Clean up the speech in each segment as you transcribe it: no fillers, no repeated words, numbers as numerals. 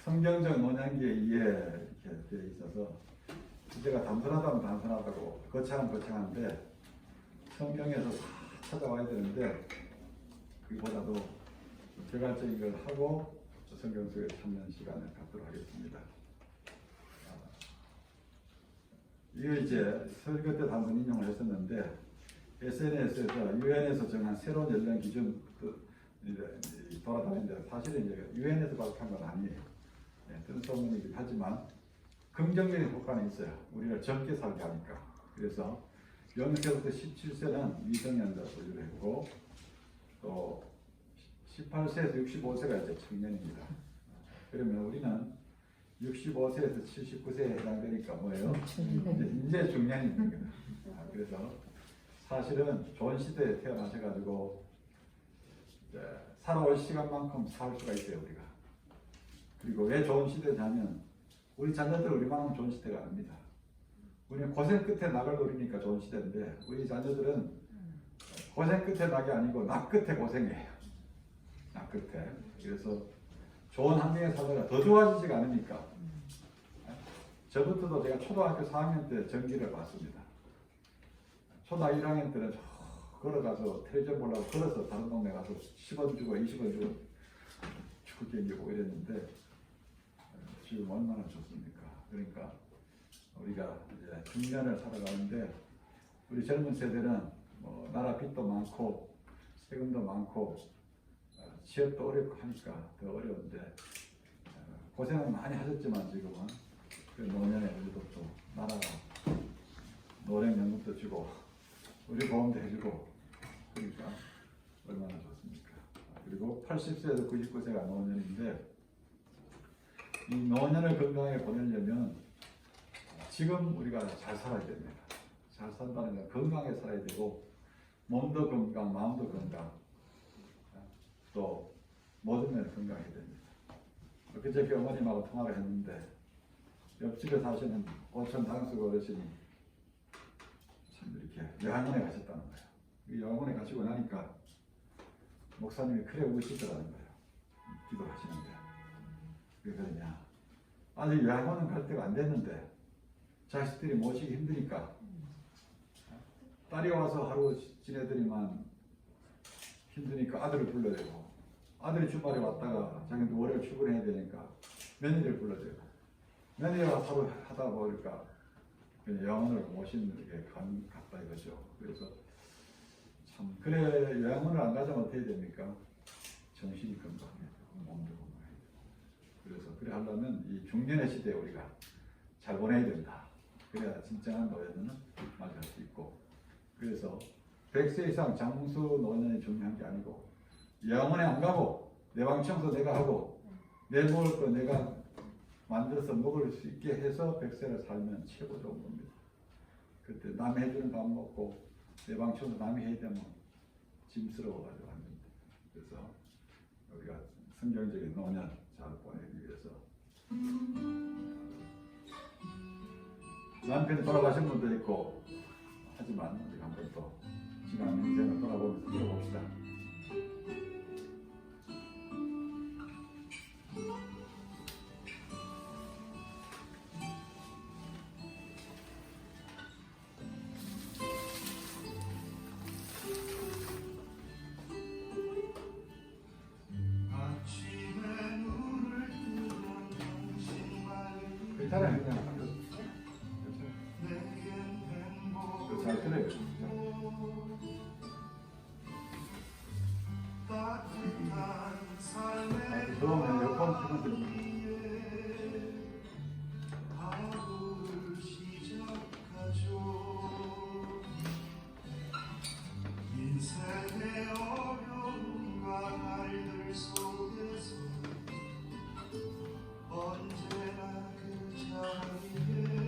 성경적 논양기에 의해 이렇게 되어 있어서 주제가 단순하다면 단순하다고 거창하면 거창한데 성경에서 다 찾아와야 되는데 그보다도 개괄적인 걸 하고 성경 속에 참는 시간을 갖도록 하겠습니다. 이거 이제 설교 때도 한번 인용을 했었는데 SNS에서 유엔에서 정한 새로운 연령 기준 돌아다니는데 사실은 이제 유엔에서 발표한 건 아니에요. 뜬소문이긴 하지만 긍정적인 효과는 있어요. 우리가 젊게 살게 하니까. 그래서 0세부터 17세는 미성년자 분류를 했고 또 18세에서 65세가 이제 청년입니다. 그러면 우리는 65세에서 79세에 해당되니까 뭐예요? 이제 중년입니다. 그래서 사실은 좋은 시대에 태어나셔가지고 살아올 시간만큼 살 수가 있어요, 우리가. 그리고 왜 좋은 시대냐면 우리 자녀들 우리만큼 좋은 시대가 아닙니다. 우리는 고생 끝에 낙을 노리니까 좋은 시대인데 우리 자녀들은 고생 끝에 낙이 아니고 낙 끝에 고생이에요. 낙 끝에. 그래서 좋은 환경에 살다가 더 좋아지지가 않으니까. 저부터도 제가 초등학교 4학년 때 전기를 봤습니다. 초등학교 1학년 때는 걸어가서 텔레비전 보려고 걸어서 다른 동네 가서 10원 주고 20원 주고 축구 경기 보고 이랬는데 지금 얼마나 좋습니까? 그러니까 우리가 이제 중년을 살아가는데 우리 젊은 세대는 뭐 나라 빚도 많고 세금도 많고 취업도 어렵고 하니까 더 어려운데 고생은 많이 하셨지만 지금은 그 노년에 우리도 또 나라가 노령연금도 주고 우리 보험도 해주고 그러니까 얼마나 좋습니까? 그리고 80세에서 99세가 노년인데 이 노년을 건강하게 보내려면 지금 우리가 잘 살아야 됩니다. 잘 산다는 건 건강하게 살아야 되고 몸도 건강, 마음도 건강 또 모든 면에 건강해야 됩니다. 그저께 어머님하고 통화를 했는데 옆집에 사시는 오천 당숙 어르신이 참 이렇게 요양원에 가셨다는 거예요. 이 요양원에 가시고 나니까 목사님이 그래 우시더라는 거예요. 기도하시는데 왜 그러냐? 아직 요양원은 갈 때가 안 됐는데 자식들이 모시기 힘드니까 딸이 와서 하루 지내더니만 힘드니까 아들을 불러대고 아들이 주말에 왔다가 자기도 월요일 출근해야 되니까 며느리를 불러대고 며느리가 하루 하다 보니까 요양원을 모시는 게 같다 이거죠. 그래서 참 그래 요양원을 안 가자면 어떻게 됩니까? 정신이 건강해야 되고 몸도 건강해야 되고 그래서 그래 하려면 이 중년의 시대에 우리가 잘 보내야 된다. 그래야 진정한 노년은 맞이할 수 있고 그래서 100세 이상 장수 노년이 중요한 게 아니고 영원에 안 가고 내 방 청소 내가 하고 내 먹을 거 내가 만들어서 먹을 수 있게 해서 100세를 살면 최고 좋은 겁니다. 그때 남이 해주는 밥 먹고 내 방 청소 남이 해야 되면 짐스러워가지고 안 됩니다. 그래서 우리가 성경적인 노년 잘 보내기 위해서 남편이 돌아가신 분도 있고 하지만 우리가 한번 또 지난 인생을 돌아보면서 들어봅시다. 괜찮아요, 그냥. 잘 들어요. 그러면 여권 찍으면 인생의 어려움과 날들 속에서 언제나 그 자리에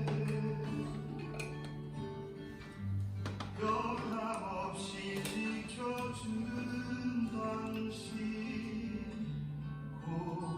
변함없이 지켜주는 당신 곧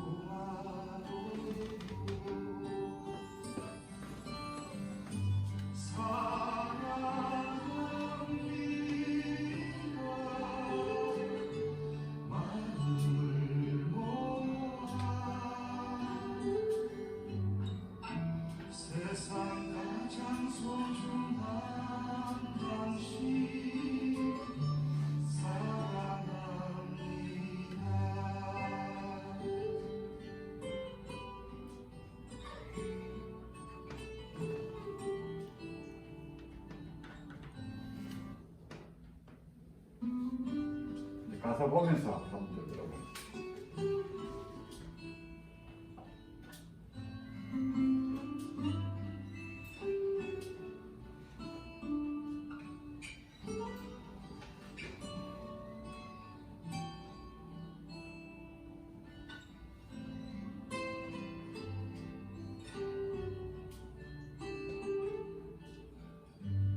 가사 보면서 한번 들어보세요.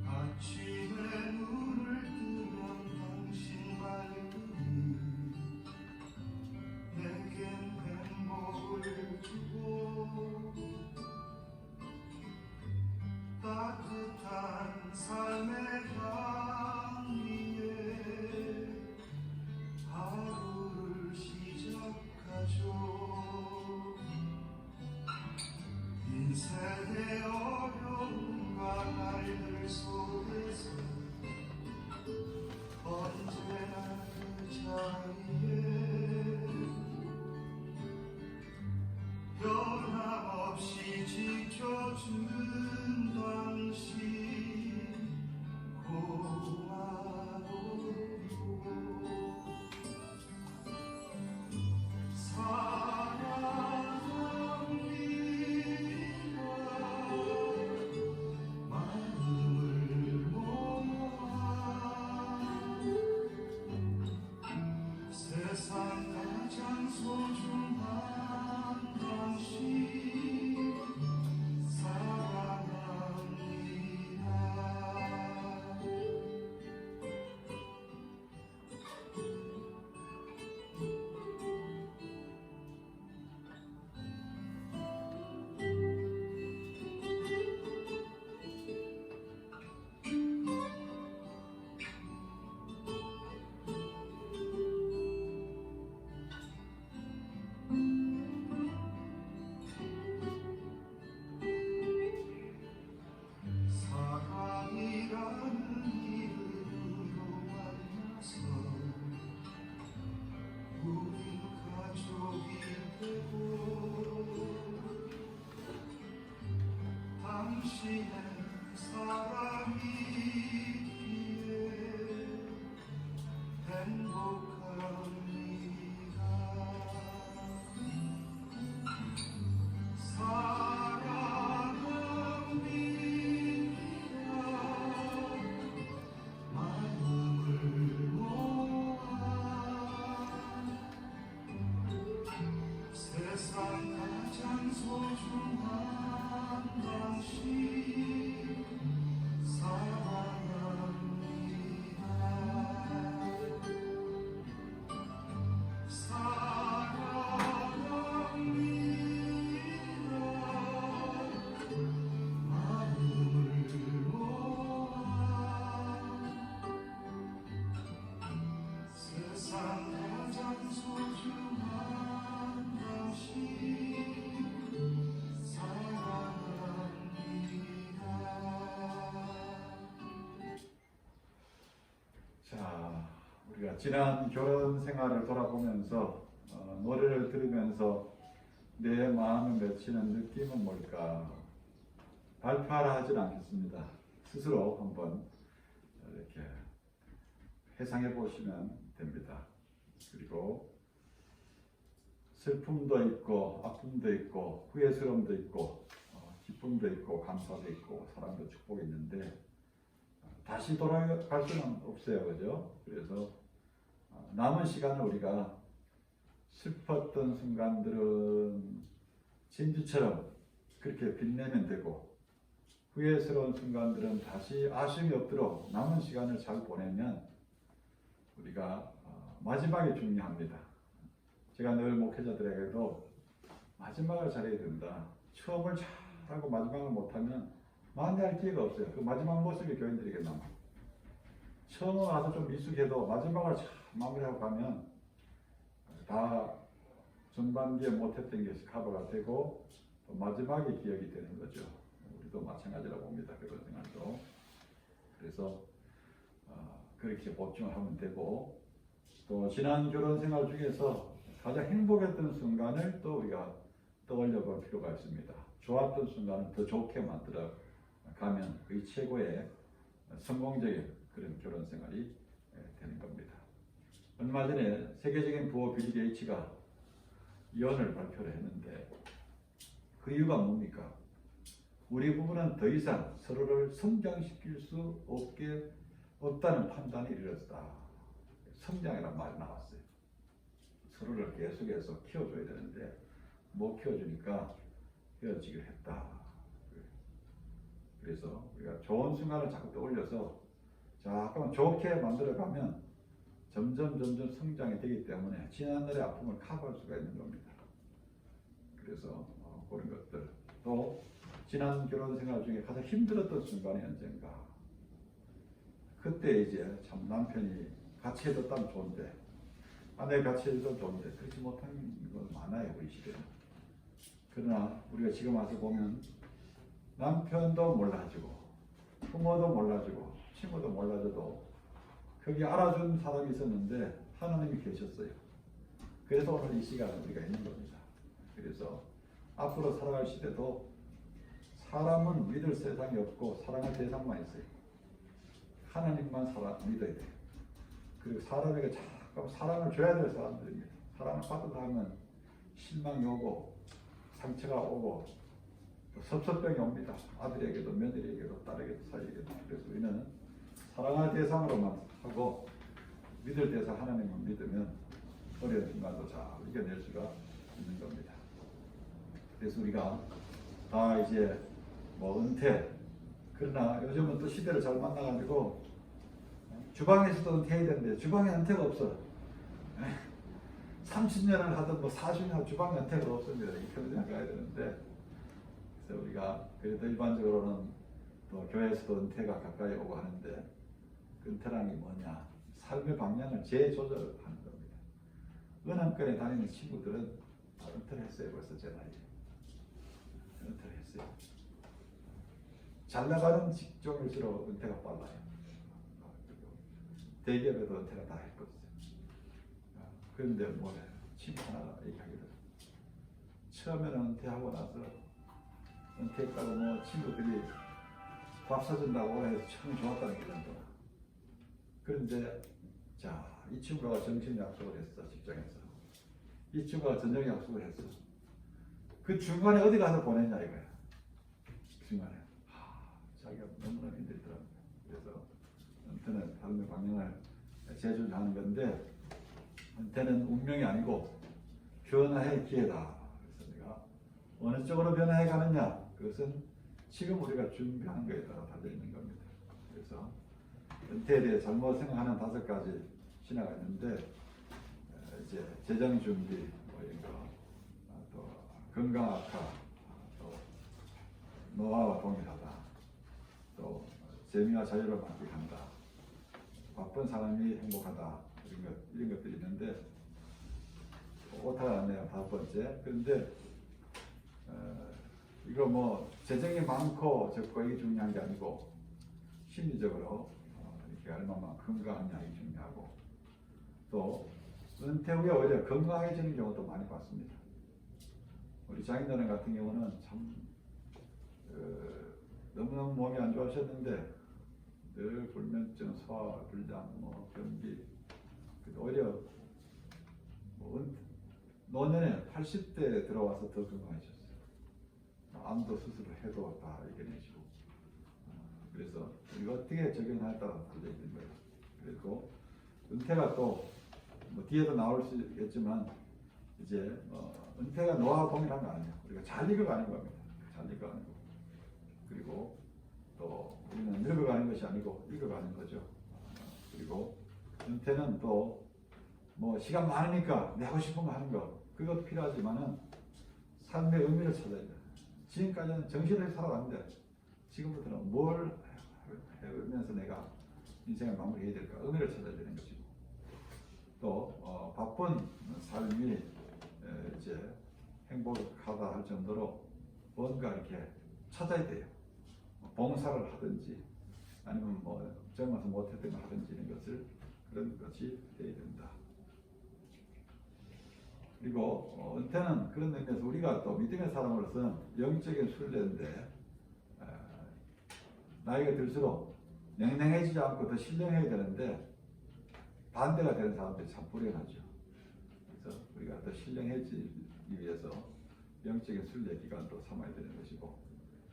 아침에 눈을 뜨면 당신 말씀이 내겐 행복을 주고 따뜻한 삶의 향 위에 하루를 시작하죠. 인생의 어려움과 날들 속에서 언제나 그 자리에 변함없이 지켜주는 당신 고마워요. 사랑합니다. 마음을 모아 세상 가장 소중한 당신 사랑합니다. 사랑이라는 이름으로 만나서 우린 가족이 되고 당신의 사랑이 있기에 행복합니다. 마음을 모아 세상 가장 소중한 당신 사랑합니다. 마음을 모아 세상 가장 소중한 당신 사랑합니다. 자, 우리가 지난 결혼 생활을 돌아보면서 노래를 들으면서 내 마음에 맺히는 느낌은 뭘까? 발표하라 하진 않겠습니다. 스스로 한번 이렇게 회상해 보시면 됩니다. 그리고 슬픔도 있고 아픔도 있고 후회스러움도 있고 기쁨도 있고 감사도 있고 사랑도 축복이 있는데 다시 돌아갈 수는 없어요. 그죠? 그래서 남은 시간을 우리가 슬펐던 순간들은 진주처럼 그렇게 빛내면 되고 후회스러운 순간들은 다시 아쉬움이 없도록 남은 시간을 잘 보내면 우리가 마지막이 중요합니다. 제가 늘 목회자들에게도 마지막을 잘해야 된다. 처음을 잘하고 마지막을 못하면 마무리할 기회가 없어요. 그 마지막 모습이 교인들에게 남아. 처음에 와서 좀 미숙해도 마지막을 잘 마무리하고 가면 다 전반기에 못했던 것이 커버가 되고 또 마지막에 기억이 되는 거죠. 우리도 마찬가지라고 봅니다. 그런 생활도. 그래서 그렇게 보충을 하면 되고 또 지난 결혼 생활 중에서 가장 행복했던 순간을 또 우리가 떠올려 볼 필요가 있습니다. 좋았던 순간은 더 좋게 만들어 가면 그게 최고의 성공적인 그런 결혼 생활이 되는 겁니다. 얼마 전에 세계적인 부호 빌 게이츠가 예언을 발표를 했는데 그 이유가 뭡니까? 우리 부부는 더 이상 서로를 성장시킬 수 없다는 판단에 이르렀다. 성장이란 말이 나왔어요. 서로를 계속해서 키워줘야 되는데 못 키워주니까 헤어지기로 했다. 그래서 우리가 좋은 순간을 자꾸 떠올려서 잠깐만 좋게 만들어가면 점점 성장이 되기 때문에 지난날의 아픔을 커버할 수가 있는 겁니다. 그래서 그런 것들 또 지난 결혼 생활 중에 가장 힘들었던 순간이 언젠가 그때 이제 참 남편이 같이 해줬다면 좋은데 아내가 같이 해줘도 좋은데 그렇지 못한 건 많아요 우리 시대는. 그러나 우리가 지금 와서 보면 남편도 몰라주고 부모도 몰라주고 친구도 몰라줘도 거기 알아준 사람이 있었는데 하나님이 계셨어요. 그래서 오늘 이 시간에 우리가 있는 겁니다. 그래서 앞으로 살아갈 시대도 사람은 믿을 세상이 없고 사랑할 대상만 있어요. 하나님만 믿어야 돼요. 그리고 사람에게 자꾸 사랑을 줘야 될 사람들입니다. 사랑을 받으려 하면 실망이 오고 상처가 오고 섭섭병이 옵니다. 아들에게도 며느리에게도 딸에게도 사이에게도. 그래서 우리는 사랑할 대상으로만 하고 믿을 대상 하나님만 믿으면 어려운 순간도 잘 이겨낼 수가 있는 겁니다. 그래서 우리가 다 이제 뭐 은퇴 그러나 요즘은 또 시대를 잘 만나가지고 주방에서도 은퇴해야 되는데 주방에 은퇴가 없어. 30년을 하든 뭐 40년 주방에 은퇴가 없습니다. 이 평생 가야 되는데 그래서 우리가 그래도 일반적으로는 또 교회에서도 은퇴가 가까이 오고 하는데 그 은퇴란 게 뭐냐? 삶의 방향을 재조절하는 겁니다. 은행권에 다니는 친구들은 은퇴를 했어요. 벌써 제 나이에. 은퇴를 했어요. 잘 나가는 직종일수록 은퇴가 빨라요. 대기업에도 은퇴가 다 했거든요. 그런데 뭐래? 친구 하나가 얘기하기를 처음에는 은퇴하고 나서 은퇴했다고 뭐 친구들이 밥 사준다고 해서 참 좋았다는 게 정도나. 그런데 자, 이 친구가 점심 약속을 했어. 직장에서. 이 친구가 저녁 약속을 했어. 그 중간에 어디 가서 보냈냐 이거야. 중간에. 자기가 너무나 힘들더라고요. 그래서 은퇴는 삶의 방향을 재조정하는 건데 은퇴는 운명이 아니고 변화의 기회다. 그래서 내가 어느 쪽으로 변화해 가느냐 그것은 지금 우리가 준비하는 것에 따라 달려있는 겁니다. 그래서 은퇴에 대해 잘못 생각하는 5가지 신화가 있는데 이제 재정 준비 뭐 이런 거, 또 건강 악화, 또 노화와 동일하다, 또 재미와 자유를 만끽한다, 바쁜 사람이 행복하다 이런 것들이 있는데 오타가 났네요. 5번째. 그런데 이거 뭐 재정이 많고 적고 이게 중요한 게 아니고 심리적으로 이렇게 얼마나 건강하냐 이게 중요하고 또 은퇴 후에 오히려 건강해지는 경우도 많이 봤습니다. 우리 장인어른 같은 경우는 참 너무너무 몸이 안 좋아하셨는데 늘 불면증, 소화, 불량, 뭐 변비 오히려 뭐 노년에 80대 들어와서 더 건강해졌어요. 암도 수술을 해도 다 이겨내시고 그래서 우리가 어떻게 적용하에 따라 달려있는 거예요. 그리고 은퇴가 또 뭐 뒤에도 나올 수 있겠지만 이제 은퇴가 노화와 동일한 거 아니에요. 우리가 잘 익어가는 겁니다. 잘 익어가는 거. 그리고 또 우리는 늙어가는 것이 아니고 익어가는 거죠. 그리고 은퇴는 또 뭐 시간 많으니까 내 하고 싶은 거 하는 거 그것도 필요하지만은 삶의 의미를 찾아야 돼. 지금까지는 정신을 살아왔는데 지금부터는 뭘 해면서 내가 인생을 마무리해야 될까 의미를 찾아야 되는 것이고 또 바쁜 삶이 이제 행복하다 할 정도로 뭔가 이렇게 찾아야 돼요. 봉사를 하든지 아니면 뭐 젊어서 못했던 걸 하든지 이런 것을 그런 것이 되어야 된다. 그리고 은퇴는 그런 의미에서 우리가 또 믿음의 사람으로서는 영적인 순례인데 나이가 들수록 냉랭해지지 않고 더 신령해야 되는데 반대가 되는 사람들이 참 불행하죠. 그래서 우리가 더 신령해지기 위해서 영적인 순례 기간도 삼아야 되는 것이고,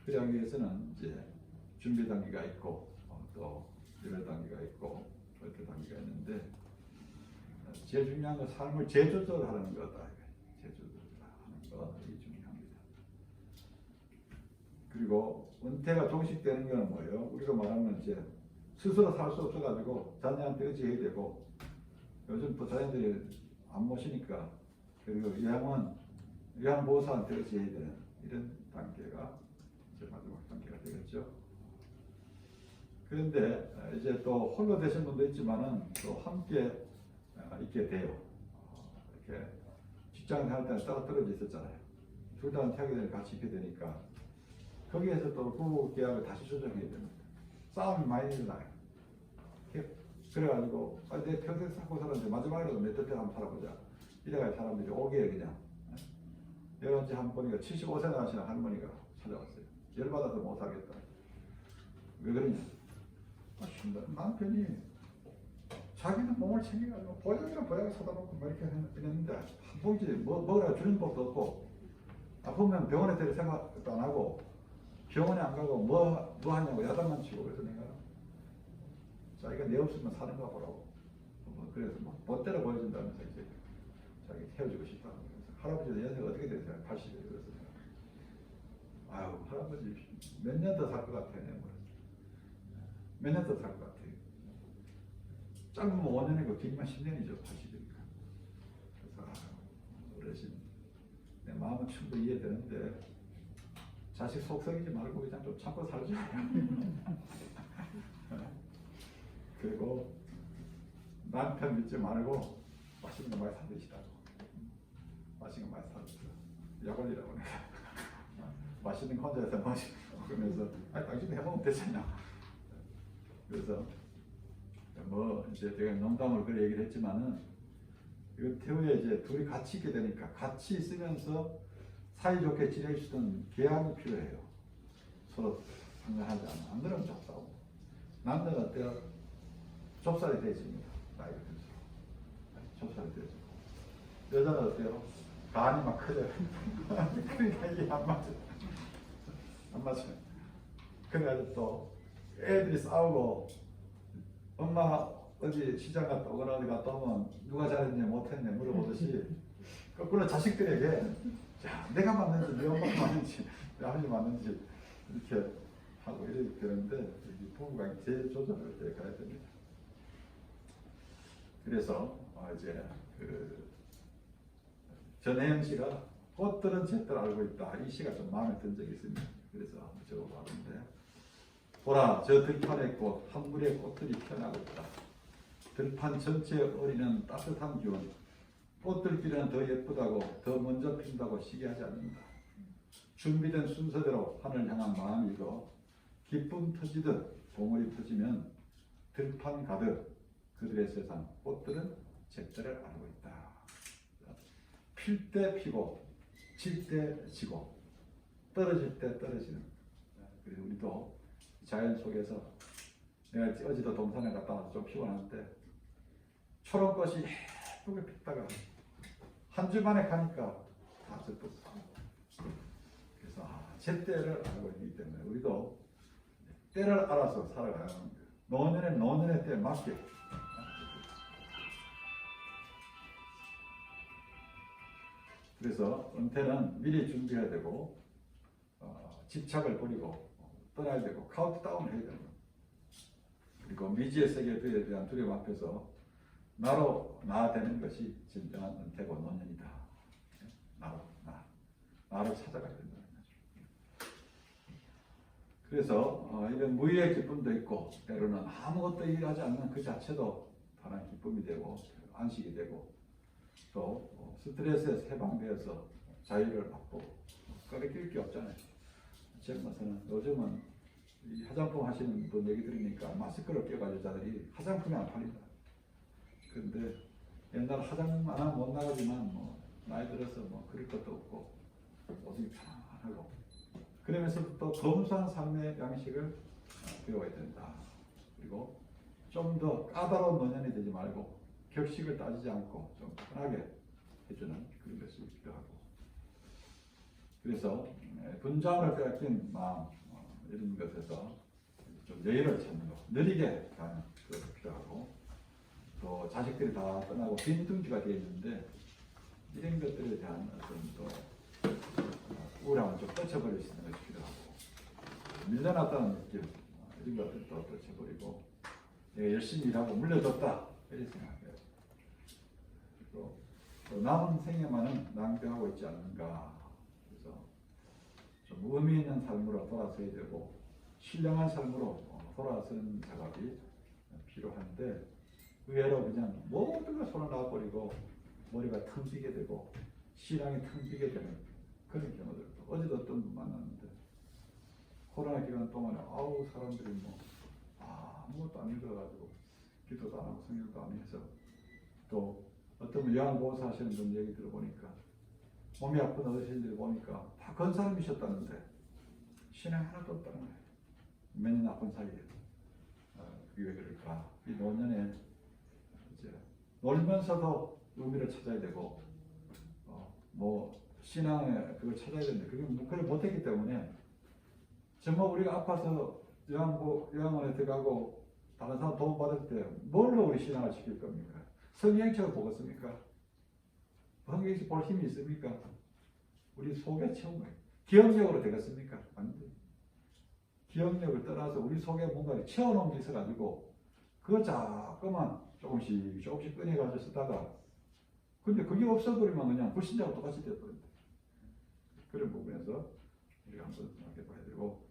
그러기 위해서는 이제 준비 단계가 있고 또 열혈 단계가 있고 얼떨 단계가 있는데, 제일 중요한 건 삶을 재조절하는 거다. 재조절하는 거, 이게 중요합니다. 그리고 은퇴가 종식되는 건 뭐예요? 우리가 말하면 이제 스스로 살 수 없어가지고 자녀한테 의지해야 되고, 요즘 또 자녀들이 안 모시니까, 그리고 요양보호사한테 의지해야 되는 이런 단계가 이제 마지막 단계가 되겠죠. 그런데 이제 또 홀로 되신 분도 있지만은 또 함께 있게 돼요. 이렇게 직장 다닐 때는 따로 떨어져 있었잖아요. 둘 다 은퇴하게 되면 같이 있게 되니까 거기에서 또 부부 계약을 다시 조정해야 됩니다. 싸움이 많이 일어나요. 그래가지고 내 평생 살고 살았는데 마지막이라도 내 뜻대로 한번 살아보자. 이래가 사람들이 오게 그냥. 내가 이제 한 번 보니까 75세 나시는 할머니가 찾아왔어요. 열받아서 못 살겠다. 왜 그러냐? 남편이 자기는 몸을 챙겨가지고 보약이랑 보약을 사다 놓고 뭐 이렇게 했는데 한 봉지 먹으라고 주는 법도 없고, 아프면 병원에 데릴 생각도 안 하고 병원에 안 가고 뭐 하냐고 야단만 치고. 그래서 내가 자기가 내 없으면 사는 거 보라고. 그래서 막 멋대로 보여준다면서 이제 자기 헤어지고 싶다고. 그래서 할아버지 연세가 어떻게 되세요? 80이에요. 그래서 내가 아유 할아버지 몇 년 더 살 것 같아요. 몇 년 더 살 것 같아요. 짧으면 5년이고 길면 10년이죠. 80이니까. 그래서 어르신 내 마음은 충분히 이해되는데 자식 속 썩이지 말고 그냥 좀 참고 살지. 그리고 남편 믿지 말고 맛있는 거 많이 사드시라고. 맛있는 거 많이 사드세요. 약 올리라고 내가. 맛있는 거 혼자 해서 먹으면서 아니 당신도 해먹으면 되잖아. 그래서 뭐 이제 제가 농담으로 그런 얘기를 했지만은 이후에 이제 둘이 같이 있게 되니까 같이 있으면서 사이좋게 지낼 수 있는 계약이 필요해요. 서로 상관하지 않아. 안 그러면 좁싸고. 남자는 어때요? 좁쌀이 되집니다. 나이가 들수록. 좁쌀이 되죠. 여자는 어때요? 간이 막 커져요. 그러니까 이게 안 맞아요. 안 맞아요. 그래가지고 또 애들이 싸우고, 엄마 어디 시장 갔다 오거나 어디 갔다 오면 누가 잘했냐 못했냐 물어보듯이 거꾸로 자식들에게 자, 내가 맞는지 네 엄마가 맞는지 내 아버지 맞는지 이렇게 하고 이렇게 되는데, 부부가 재조절을 때 가야 됩니다. 그래서 이제 전혜영 씨가 꽃들은 제때를 알고 있다. 이 시가 좀 마음에 든 적이 있습니다. 그래서 한번 적어봤는데, 보라 저 들판의 꽃 한 무리의 꽃들이 피어나고 있다. 들판 전체에 어리는 따뜻한 기운, 꽃들끼리는 더 예쁘다고 더 먼저 핀다고 시기하지 않는다. 준비된 순서대로 하늘 향한 마음이 익어 기쁨 터지듯 봉우리 터지면 들판 가득 그들의 세상 꽃들은 제때를 알고 있다. 필 때 피고 질 때 지고 떨어질 때 떨어지는. 그래서 우리도 자연 속에서, 내가 어제도 동산에 갔다 와서 좀 피곤할 때 초록꽃이 예쁘게 폈다가 한 주 만에 가니까 다 젖었어. 그래서 제때를 알고 있기 때문에 우리도 때를 알아서 살아가야 합니다. 노년에 노년의 때에 맞게. 그래서 은퇴는 미리 준비해야 되고, 집착을 버리고 떠나야 되고 카운트다운을 해야 됩니다. 그리고 미지의 세계에 대한 두려움 앞에서 나로 나아되는 것이 진정한 은퇴고 노년이다. 나를 찾아가야 된다는 거죠. 그래서 이런 무의의 기쁨도 있고, 때로는 아무것도 일하지 않는 그 자체도 하나의 기쁨이 되고 안식이 되고, 또 스트레스에서 해방되어서 자유를 받고 꺼리낄 게 없잖아요. 젊어서는 요즘은 이 화장품 하시는 분 얘기 들으니까 마스크를 껴가지고 자들이 화장품이 안 팔린다. 그런데 옛날 화장 안 하면 못 나가지만 뭐 나이 들어서 뭐 그럴 것도 없고 옷이 편안하고, 그러면서 또 검소한 삶의 양식을 배워야 된다. 그리고 좀 더 까다로운 노년이 되지 말고 격식을 따지지 않고 좀 편하게 해주는 그런 것이 필요하고, 그래서 분장을 빼앗긴 마음 이런 것에서 좀 여유를 찾는 거, 느리게 가는 것도 필요하고, 또 자식들이 다 떠나고 빈둥지가 되어 있는데 이런 것들에 대한 어떤 또 우울함을 좀 떨쳐버릴 수 있는 것이 필요하고, 밀려났다는 느낌 이런 것들도 떨쳐버리고, 내가 열심히 일하고 물려줬다 이렇게 생각해요. 그리고 또 남은 생애만은 낭비하고 있지 않는가. 그래서 좀 의미 있는 삶으로 돌아서야 되고 신령한 삶으로 돌아서는 작업이 필요한데, 의외로 그냥 모든 걸 손을 놔버리고 머리가 텅 비게 되고 신앙이 텅 비게 되는 그런 경우들도, 어제도 어떤 분 만났는데 코로나 기간 동안에 아우 사람들이 뭐 아무것도 안 믿어가지고 기도도 안 하고 성경도 안 해서, 또 어떤 분 요양보호사 하시는 분 얘기 들어보니까 몸이 아픈 어르신들이 보니까 다 건사님이셨다는데 신앙이 하나도 없다는 거예요. 몇 년 아픈 사이에. 그게 왜 그럴까? 이 노년에 이제 놀면서도 의미를 찾아야 되고, 뭐 신앙에 그걸 찾아야 되는데 그걸 못했기 때문에 정말 우리가 아파서 요양원에 들어가고 다른 사람 도움 받을 때 뭘로 우리 신앙을 지킬 겁니까? 성경책을 보겠습니까? 성경책 볼 힘이 있습니까? 우리 속에 채운 거예요. 기억력으로 되겠습니까? 안 돼요. 기억력을 떠나서 우리 속에 뭔가를 채워놓은 게 있어가지고 그거 자꾸만 조금씩 꺼내가지고 쓰다가, 근데 그게 없어버리면 그냥 불신자와 똑같이 되어버린다. 그런 부분에서 우리가 한번 생각해 봐야 되고,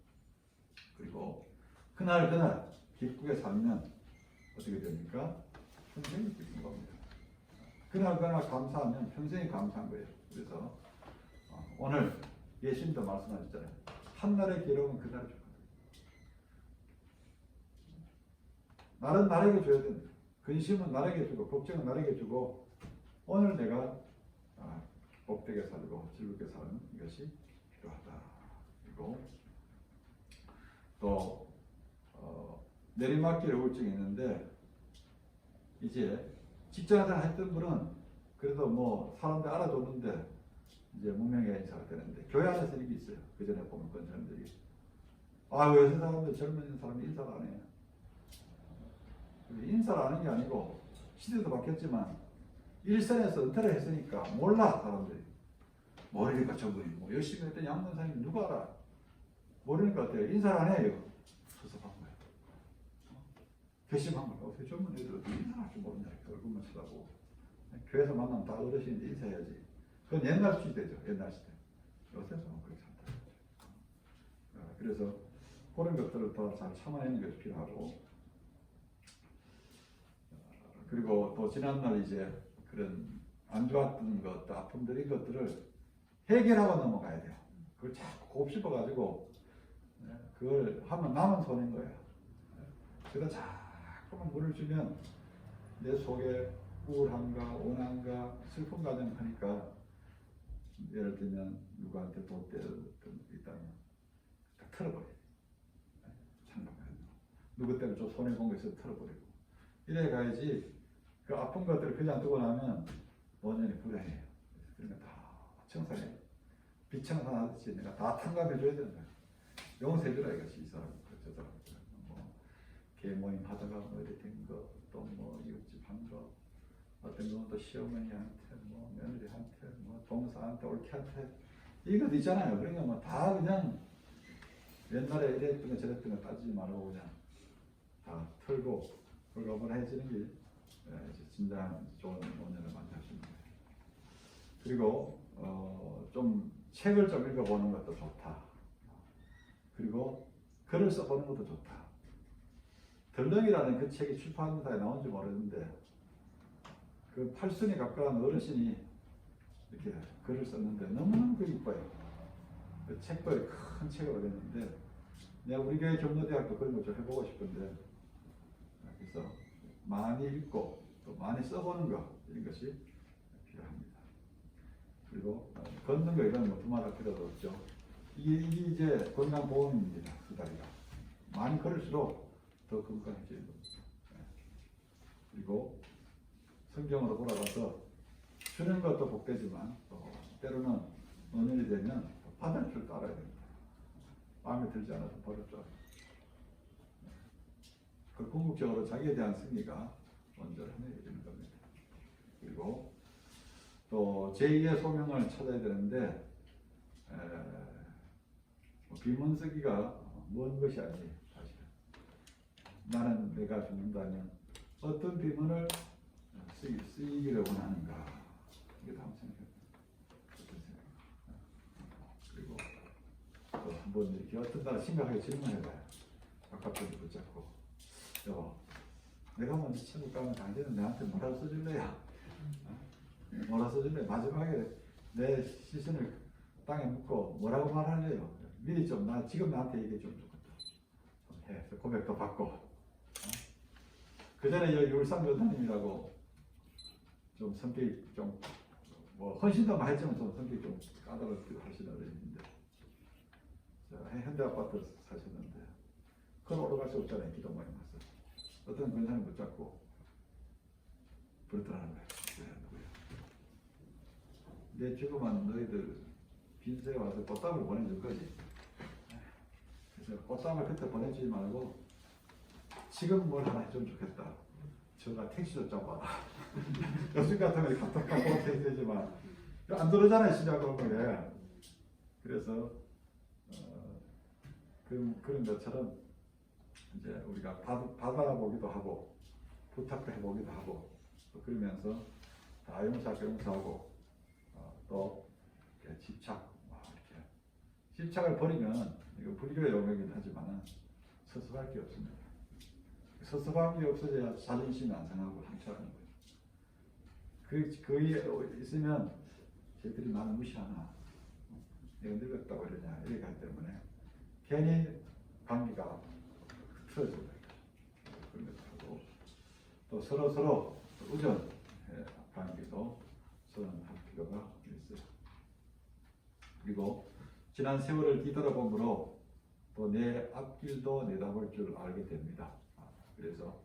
그리고 그날 기쁘게 살면 어떻게 됩니까? 평생이 기쁜 겁니다. 그날 감사하면 평생이 감사한 거예요. 그래서 오늘 예수님도 말씀하셨잖아요. 한날의 기록은 그날에 주거든. 날은 나에게 줘야 된다. 근심은 나에게 주고 걱정은 나에게 주고, 오늘 내가 복되게 살고 즐겁게 사는 것이 필요하다. 그리고 또 내리막길 우울증이 있는데, 이제 직장생활 했던 분은 그래도 뭐 사람들 알아줬는데 이제 문명의 인사가 되는데, 교회 안에서 이게 있어요. 그 전에 보면 그런 사람들이 요새 사람들 젊은 사람이 인사를 안 해요. 인사를 안 하는 게 아니고 시대도 바뀌었지만 일선에서 은퇴를 했으니까 몰라. 사람들이 모르니까 저분이 뭐 열심히 했던 양문사님 누가 알아? 모르니까 어때요? 인사를 안 해요. 섭섭한 거예요. 괘씸한 거예요. 어떻게 젊은 애들 어떻게 인사할 줄 모르냐. 얼굴만 쳐다보고. 교회에서 만나면 다 어르신인데 인사해야지. 그건 옛날 시대죠. 옛날 시대. 요새는 그렇지 않다. 그래서 그런 것들을 더 잘 참아내는 것이 필요하고, 그리고 또 지난날 이제 그런 안 좋았던 것, 아픔들, 이런 것들을 해결하고 넘어가야 돼요. 그걸 자꾸 곱씹어가지고 그걸 하면 남은 손인 거예요. 그래서 자꾸만 물을 주면 내 속에 우울함과 원함과 슬픔과 좀 하니까, 예를 들면 누구한테 돈 떼었던 게 있다면 다 털어버려요. 참가해요. 누구 때문에 좀 손해본 거 있어서 털어버리고. 이래 가야지. 그 아픈 것들을 그냥 두고 나면 노년이 불행해요. 그러니까 다 청산해요. 비청산하듯이 내가 다 탕감해줘야 되는 거예요. 용서해주라 이것이. 이 사람, 저 사람. 뭐 개모임 하다가 뭐 이렇게 된 거, 또 뭐 이웃집 한 거, 어떤 경우는 또 시어머니한테, 뭐 며느리한테, 뭐 동사한테, 올케한테 이것 있잖아요. 그러니까 뭐 다 그냥 옛날에 이랬던 거 저랬던 거 따지지 말고 그냥 다 털고 홀가분해지는 게 진짜 좋은 노년을 만날 수 있는 거예요. 그리고 좀 책을 좀 읽어보는 것도 좋다. 그리고 글을 써보는 것도 좋다. 덜렁이라는 그 책이 출판사에 나온지 모르는데, 그 팔순이 가까운 어르신이 이렇게 글을 썼는데 너무너무 그 이뻐요. 그 책도 큰 책으로 됐는데, 내가 우리 교회 경로대학도 그런 거 좀 해보고 싶은데, 그래서 많이 읽고 또 많이 써보는 것, 이런 것이 필요합니다. 그리고 걷는 거 이런 거 두말할 필요도 없죠. 이게 이제 건강보험입니다. 그 다리가 많이 걸을수록 더 건강해지는 겁니다. 그리고 성경으로 돌아가서 주는 것도 복되지만 또 때로는 노년이 되면 받을 줄 알아야 됩니다. 마음에 들지 않아서 버릴 줄 알아요. 그 궁극적으로 자기에 대한 승리가 먼저 해내야 겁니다. 그리고 또 제2의 소명을 찾아야 되는데 비문쓰기가 먼 것이 아니에요. 사실 나는 내가 죽는다면 어떤 비문을 쓰기를 원하는가, 이게 다음 생각입니다. 그리고 또 한번 이렇게 어떤 날 심각하게 질문해봐요. 바깥쪽에 붙잡고, 여보, 내가 먼저 천국 가면 당신은 내한테 뭐라고 써줄래요? 뭐라 써줄래? 마지막에 내 시선을 땅에 묻고 뭐라고 말할래요? 미리 좀 지금 나한테 얘기해 좀 좋겠다. 해서 고백도 받고. 그 전에 여기 울산 교사님이라고 좀 성격이 좀 뭐 헌신도 많이 했지만 좀 성격이 좀 까다롭기도 하시는 어른인데, 현대 아파트 사셨는데 그걸 오러갈 수 없잖아요. 기도 모임 와서 어떤 권사님 붙잡고 그러더라는 거예요. 내 죽으면 너희들 빈소에 와서 꽃다발 보내줄 거지. 그래서 꽃다발 그때 보내주지 말고 지금 뭘 하나 해주면 좋겠다. 저가 택시 좀 잡아라. 요즘 같으면 카톡하고 택시 되지만 안 들어오잖아요. 시작으로 그래. 그래서 그런 것처럼 이제 우리가 받아보기도 하고 부탁도 해보기도 하고 또 그러면서 다 용서하고 또 이렇게 집착, 이렇게 집착을 버리면 이거 불교의 영역이긴 하지만 섭섭할 게 없습니다. 섭섭한 게 없어져야 자존심이 안 상하고 상처하는 거예요. 그게 있으면 쟤들이 나를 무시하나, 내가 늙었다고 그러냐 이렇게 하기 때문에 괜히 관계가 틀어져요. 그런 것도 하고 또 서로 의존 관계도 선언할 필요가 있어요. 그리고 지난 세월을 뒤돌아보므로 또 내 앞길도 내다볼 줄 알게 됩니다. 그래서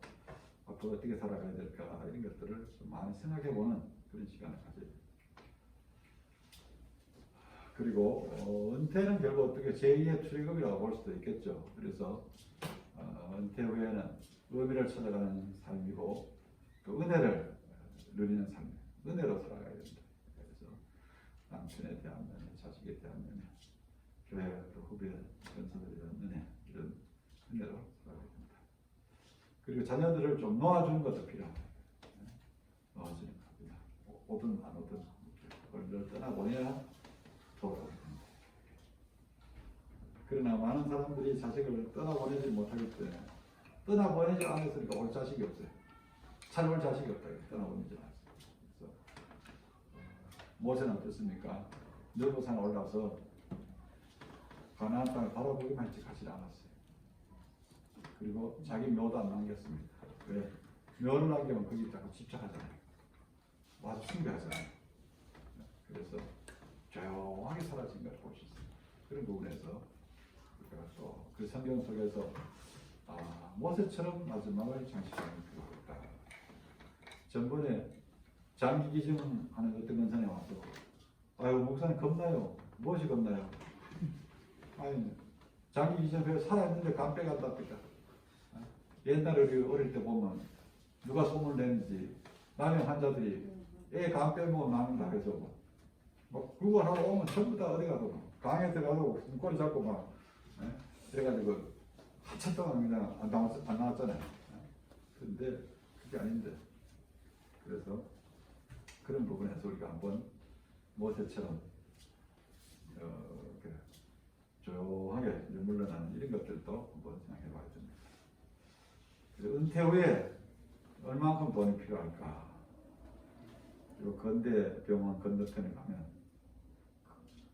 앞으로 어떻게 살아가야 될까 이런 것들을 좀 많이 생각해보는 그런 시간을 가져야 됩니다. 그리고 은퇴는 결국 어떻게 제2의 출애굽이라고 볼 수도 있겠죠. 그래서 은퇴 후에는 의미를 찾아가는 삶이고 또 은혜를 누리는 삶, 은혜로 살아가야 됩니다. 그래서 남편에 대한 은혜, 자식에 대한 은혜, 교회 또 후배 연사들에 대한 은혜, 이런 은혜로 살아가야 됩니다. 그리고 자녀들을 좀 놓아주는 것도 필요합니다. 놓아주는 겁니다. 오든 안 오든 그걸 떠나보내야 돌아오게 됩니다. 그러나 많은 사람들이 자식을 떠나보내지 못하기 때문에 떠나보내지 않았으니까 올 자식이 없어요. 잘 올 자식이 없다. 떠나보내지 않았어요. 그래서 모세는 어떻습니까? 느보산 올라서 가나안 땅을 바라보기만 했지 가지 않았어요. 그리고 자기 묘도 안 남겼습니다. 왜? 묘를 남기면 거기 자꾸 집착하잖아요. 와서 숭배하잖아요. 그래서 조용하게 사라진 걸 볼 수 있습니다. 그런 부분에서 우리가 또 그 성경 속에서 모세처럼 마지막을 장식하는 필요가 있다. 전번에 장기 기증하는 어떤 권사님 와서 아유 목사님 겁나요. 무엇이 겁나요? 아니 장기 기증표에 살아있는데 간 빼간답니까? 옛날에 우리 어릴 때 보면 누가 소문을 내는지 남의 환자들이 애 간 빼먹으면 남는다 해서 뭐 구걸하고 오면 전부 다 어디 가도 강에 들어가서 꼬리 잡고 막 그래가지고 한참 동안 그냥 안 나왔잖아요. 그런데 그게 아닌데 그래서 그런 부분에서 우리가 한번 모세처럼 조용하게 물러나는 이런 것들도 한번 생각해 봐야 됩니다. 그리고 은퇴 후에 얼만큼 돈이 필요할까? 그리고 건대병원 건너편에 가면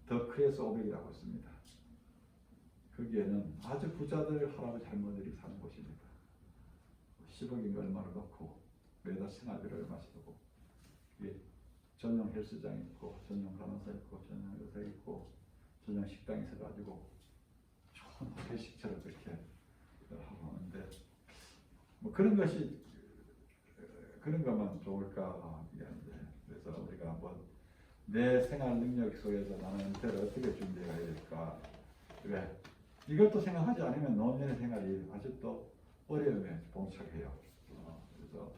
더 크레스 500이라고 있습니다. 거기에는 아주 부자들 할아버지 할머니들이 사는 곳입니다. 10억인가 얼마를 넣고 매달 생활비를 얼마씩 넣고 전용 헬스장 있고 전용 간호사 있고 전용 의사 있고 전용 식당 있어가지고 좋은 회식처럼 그렇게 하고 하는데 뭐 그런 것이 그런 것만 좋을까 이게 아닌데 그래서 우리가 한번 내 생활 능력 속에서 나는 은퇴를 어떻게 준비해야 될까 그래 이것도 생각하지 않으면 노년의 생활이 아주 또 어려움에 봉착해요. 그래서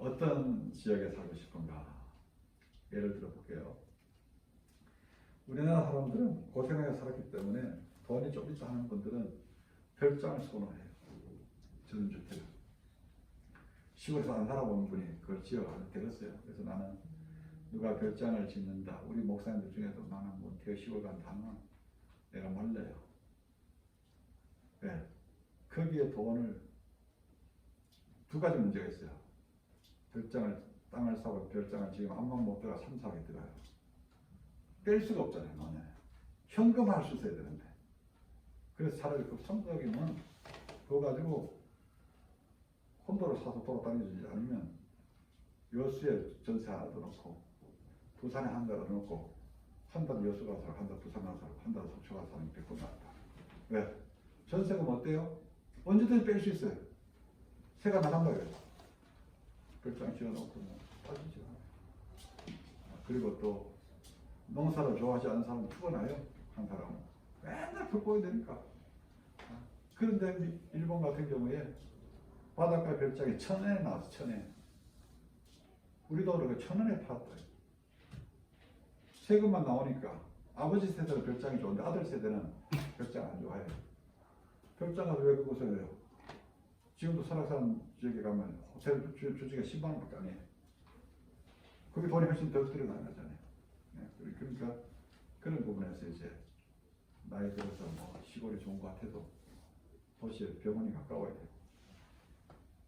어떤 지역에 살고 싶은가 예를 들어 볼게요. 우리나라 사람들은 고생하게 살았기 때문에 돈이 좀 있다 하는 분들은 별장을 선호해요. 전주택을. 시골에서 안 살아본 분이 그걸 지어가지고 되었어요. 그래서 나는 누가 별장을 짓는다. 우리 목사님들 중에도 나는 뭐 대여 시골 간다 하면 내가 말려요. 왜? 거기에 돈을 두 가지 문제가 있어요. 땅을 사고 별장을 지금 한번 못 들어가 3, 4개 들어요. 뺄 수가 없잖아요. 너네. 현금할 수 있어야 되는데. 그래서 차라리 그 3, 4개면 그거 가지고 콘도를 사서 돌아다니지 않으면 여수에 전세 하나 더 넣고 부산에 한 달 더 넣고 한 달 여수 가서 한 달 부산 가서 한 달 속초 가서 하는 게 더 낫다. 왜? 전세금 어때요? 언제든지 뺄 수 있어요. 세가 나간 거예요. 별장 지어놓고 뭐 빠지죠. 그리고 또 농사를 좋아하지 않는 사람은 피곤해요. 한 사람은 맨날 풀 보야 되니까. 그런데 일본 같은 경우에 바닷가 별장이 1,000원에 나와서 1,000원. 우리도 그렇게 1,000원에 팔았다. 세금만 나오니까 아버지 세대는 별장이 좋은데 아들 세대는 별장 안 좋아해요. 별장 가서 왜 그곳에 해요? 지금도 설악산 지역에 가면 호텔 주중에 10만 원밖에 안 해요. 거기 돈이 훨씬 더 들어가잖아요. 네, 그러니까 그런 부분에서 이제 나이 들어서 뭐 시골이 좋은 것 같아도 도시에 병원이 가까워야 되고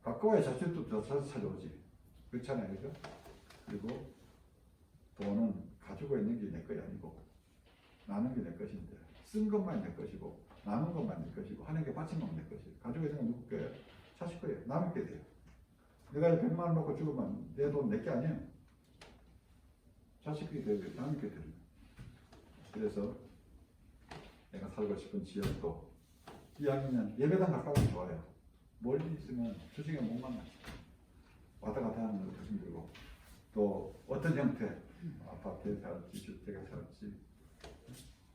가까워야 자식도 더 찾아오지. 그렇잖아요, 그죠? 그리고 돈은 가지고 있는 게 내 것이 아니고 나는 게 내 것인데 쓴 것만 내 것이고 남은 것만 내 것이고 하는 게 바친 것만 내 것이고 가지고 있는 건 누구 거예요? 자식 거예요. 남의 게 돼요. 내가 100만 원 놓고 죽으면 내 돈 내 게 아니에요. 자식이 되고 남의 게 되는 거예요. 그래서 내가 살고 싶은 지역도 이왕이면 예배당 가까우면 좋아요. 멀리 있으면 주중에 못 만나요. 왔다 갔다 하는 것도 힘들고 또 어떤 형태 아파트에 살지 주택에 살지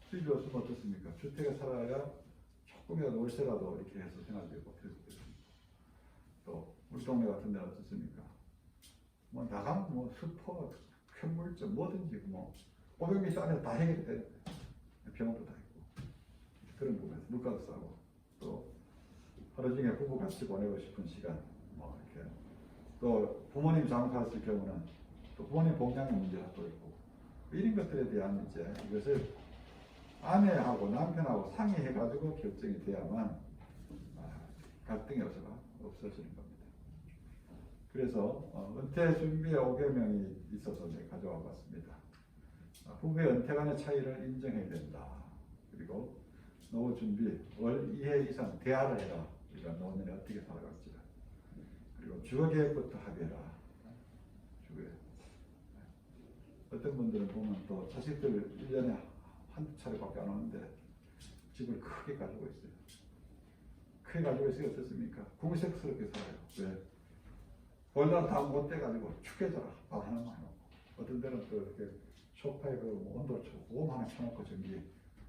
수입이 없으면 어떻습니까? 주택에 살아야 조금이라도 월세라도 이렇게 해서 생활되고 또 우리 동네 같은 데는 어떻습니까? 뭐 나가면 뭐 슈퍼 현물점 뭐든지 뭐 500m 안에 다 해결이 돼요. 병원도 다 있고 그런 부분에서 물가도 싸고 또 하루 종일 부부 같이 보내고 싶은 시간 뭐 이렇게 또 부모님 장사했을 경우는 또 부모님 봉양의 문제가 또 있고 이런 것들에 대한 이제 이것을 아내하고 남편하고 상의해가지고 결정이 돼야만 갈등이 없어지는 겁니다. 그래서 은퇴 준비에 5개명이 있어서 제가 가져와 봤습니다. 부부의 은퇴 간의 차이를 인정해야 된다. 그리고 노후 준비, 월 2회 이상 대화를 해라. 우리가 노년에 어떻게 살아갈지를. 그리고 주거 계획부터 하게라. 주거에. 어떤 분들은 보면 또 자식들 1년에 한두 차례밖에 안 오는데 집을 크게 가지고 있어요. 크게 가지고 있으니 어떻습니까? 궁색스럽게 살아요. 왜? 볼날 다 못 떼가지고 축해져라. 밥 하나만 해놓고. 어떤 데는 또 이렇게 소파에 그 온도를 조금 하나 켜놓고 전기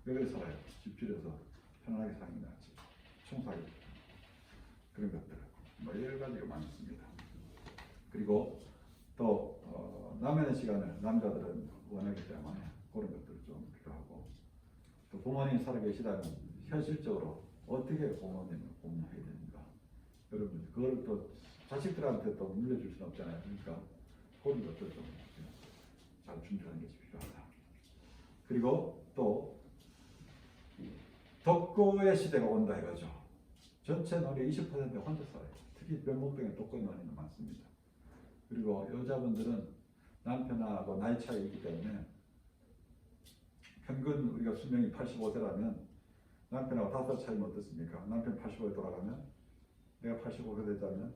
여기에 살아요. 집 줄여서 편안하게 사는 게 낫지. 청소하기 그런 것들 뭐 여러 가지가 많습니다. 그리고 또 남의 시간을 남자들은 원하기 때문에 그런 것들을 좀 필요하고 또 부모님이 살아계시다면 현실적으로 어떻게 부모님을 공부해야 되는가 여러분 그걸 또 자식들한테 또 물려줄 수는 없잖아요. 그러니까 그런 것들 좀 잘 준비하는 것이 필요하다. 그리고 또 독거의 시대가 온다 이거죠. 전체 노래 20% 혼자 살아요. 특히 변모병에 독거 노인은 많습니다. 그리고 여자분들은 남편하고 나이 차이가 있기 때문에 평균 우리가 수명이 85세라면 남편하고 5살 차이면 어떻습니까? 남편 85에 돌아가면 내가 85세 되자면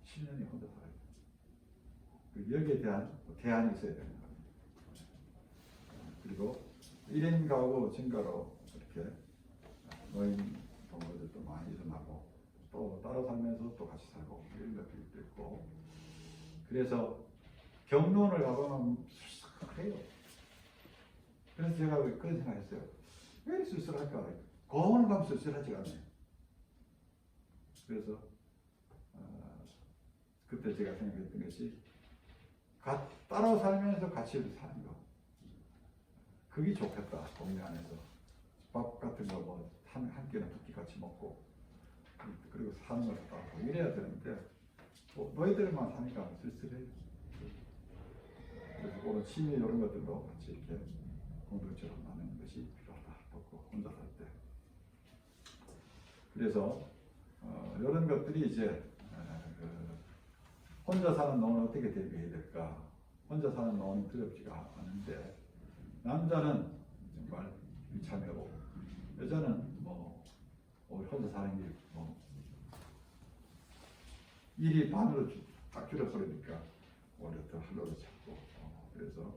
10년이 혼자 살아야 돼요. 여기에 대한 대안이 있어야 되는 겁니다. 그리고 1인 가구 증가로 이렇게 노인 동거들도 많이 일어나고 또 따로 살면서 또 같이 살고 이런 것들도 있고 그래서 경론을 가보면 쓸쓸해요. 그래서 제가 그런 생각했어요. 왜 쓸쓸할까? 고원을 가면 쓸쓸하지가 않아요. 그래서 그때 제가 생각했던 것이 따로 살면서 같이 사는 거. 그게 좋겠다. 동네 안에서 밥 같은 거 뭐 한 끼는 두 끼 같이 먹고 그리고 사는 걸 따고 이래야 되는데 너희들만 사니까 쓸쓸해요. 그래서 그런 취미 이런 것들도 같이 이렇게 공동체로 나누는 것이 필요하다. 또 혼자 살 때. 그래서 이런 것들이 이제 혼자 사는 노는 어떻게 대비해야 될까? 혼자 사는 노는 두렵지가 않은데 남자는 정말 비참하고 여자는 뭐 혼자 사는 게 뭐 일이 반으로 딱 줄어버리니까 오히려 더 하루를 찾고 그래서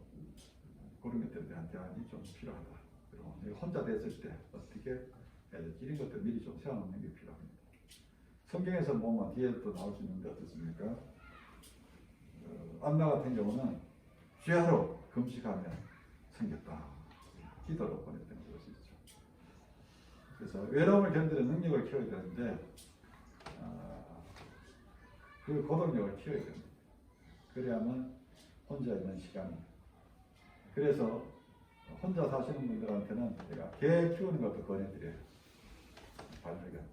그런 것들에 대한 대안이 좀 필요하다. 그리고 혼자 됐을 때 어떻게 해야 될지 이런 것들 미리 좀 세워놓는 게 필요합니다. 성경에서 보면 뒤에 또 나올 수 있는데 어떻습니까? 안나 같은 경우는 귀하로 금식하며 생겼다. 기도로 보냈던 것이 있죠. 그래서 외로움을 견디는 능력을 키워야 되는데 그 고동력을 키워야 됩니다. 그래야만 혼자 있는 시간이. 그래서 혼자 사시는 분들한테는 제가 개 키우는 것도 권해드려요. 반려견.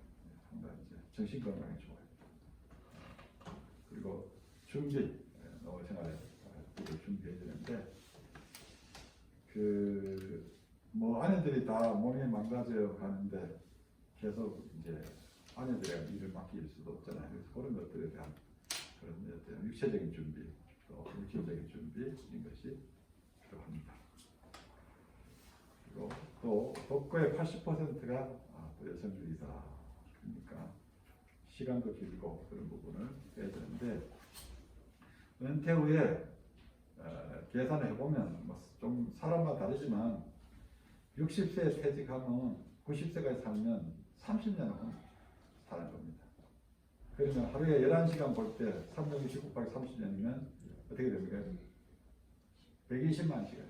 상당히 정신 건강에 좋아요. 그리고 준비, 노후 생활에 준비해야 되는데 뭐 아내들이 다 몸이 망가져 가는데 계속 이제 아내들에게 일을 맡길 수도 없잖아요. 그래서 그런 것들에 대한 그런 육체적인 준비, 또 물질적인 준비 이런 것이 필요합니다. 그리고 또 독거의 80%가 또 여성들이다. 그러니까 시간도 길고 그런 부분을 해야 되는데 은퇴 후에 계산을 해보면 좀 사람마다 다르지만 60세에 퇴직하면 90세까지 살면 30년은 사는 겁니다. 그러면 하루에 11시간 볼 때 360 곱하기 30년이면 어떻게 됩니까? 120만 시간.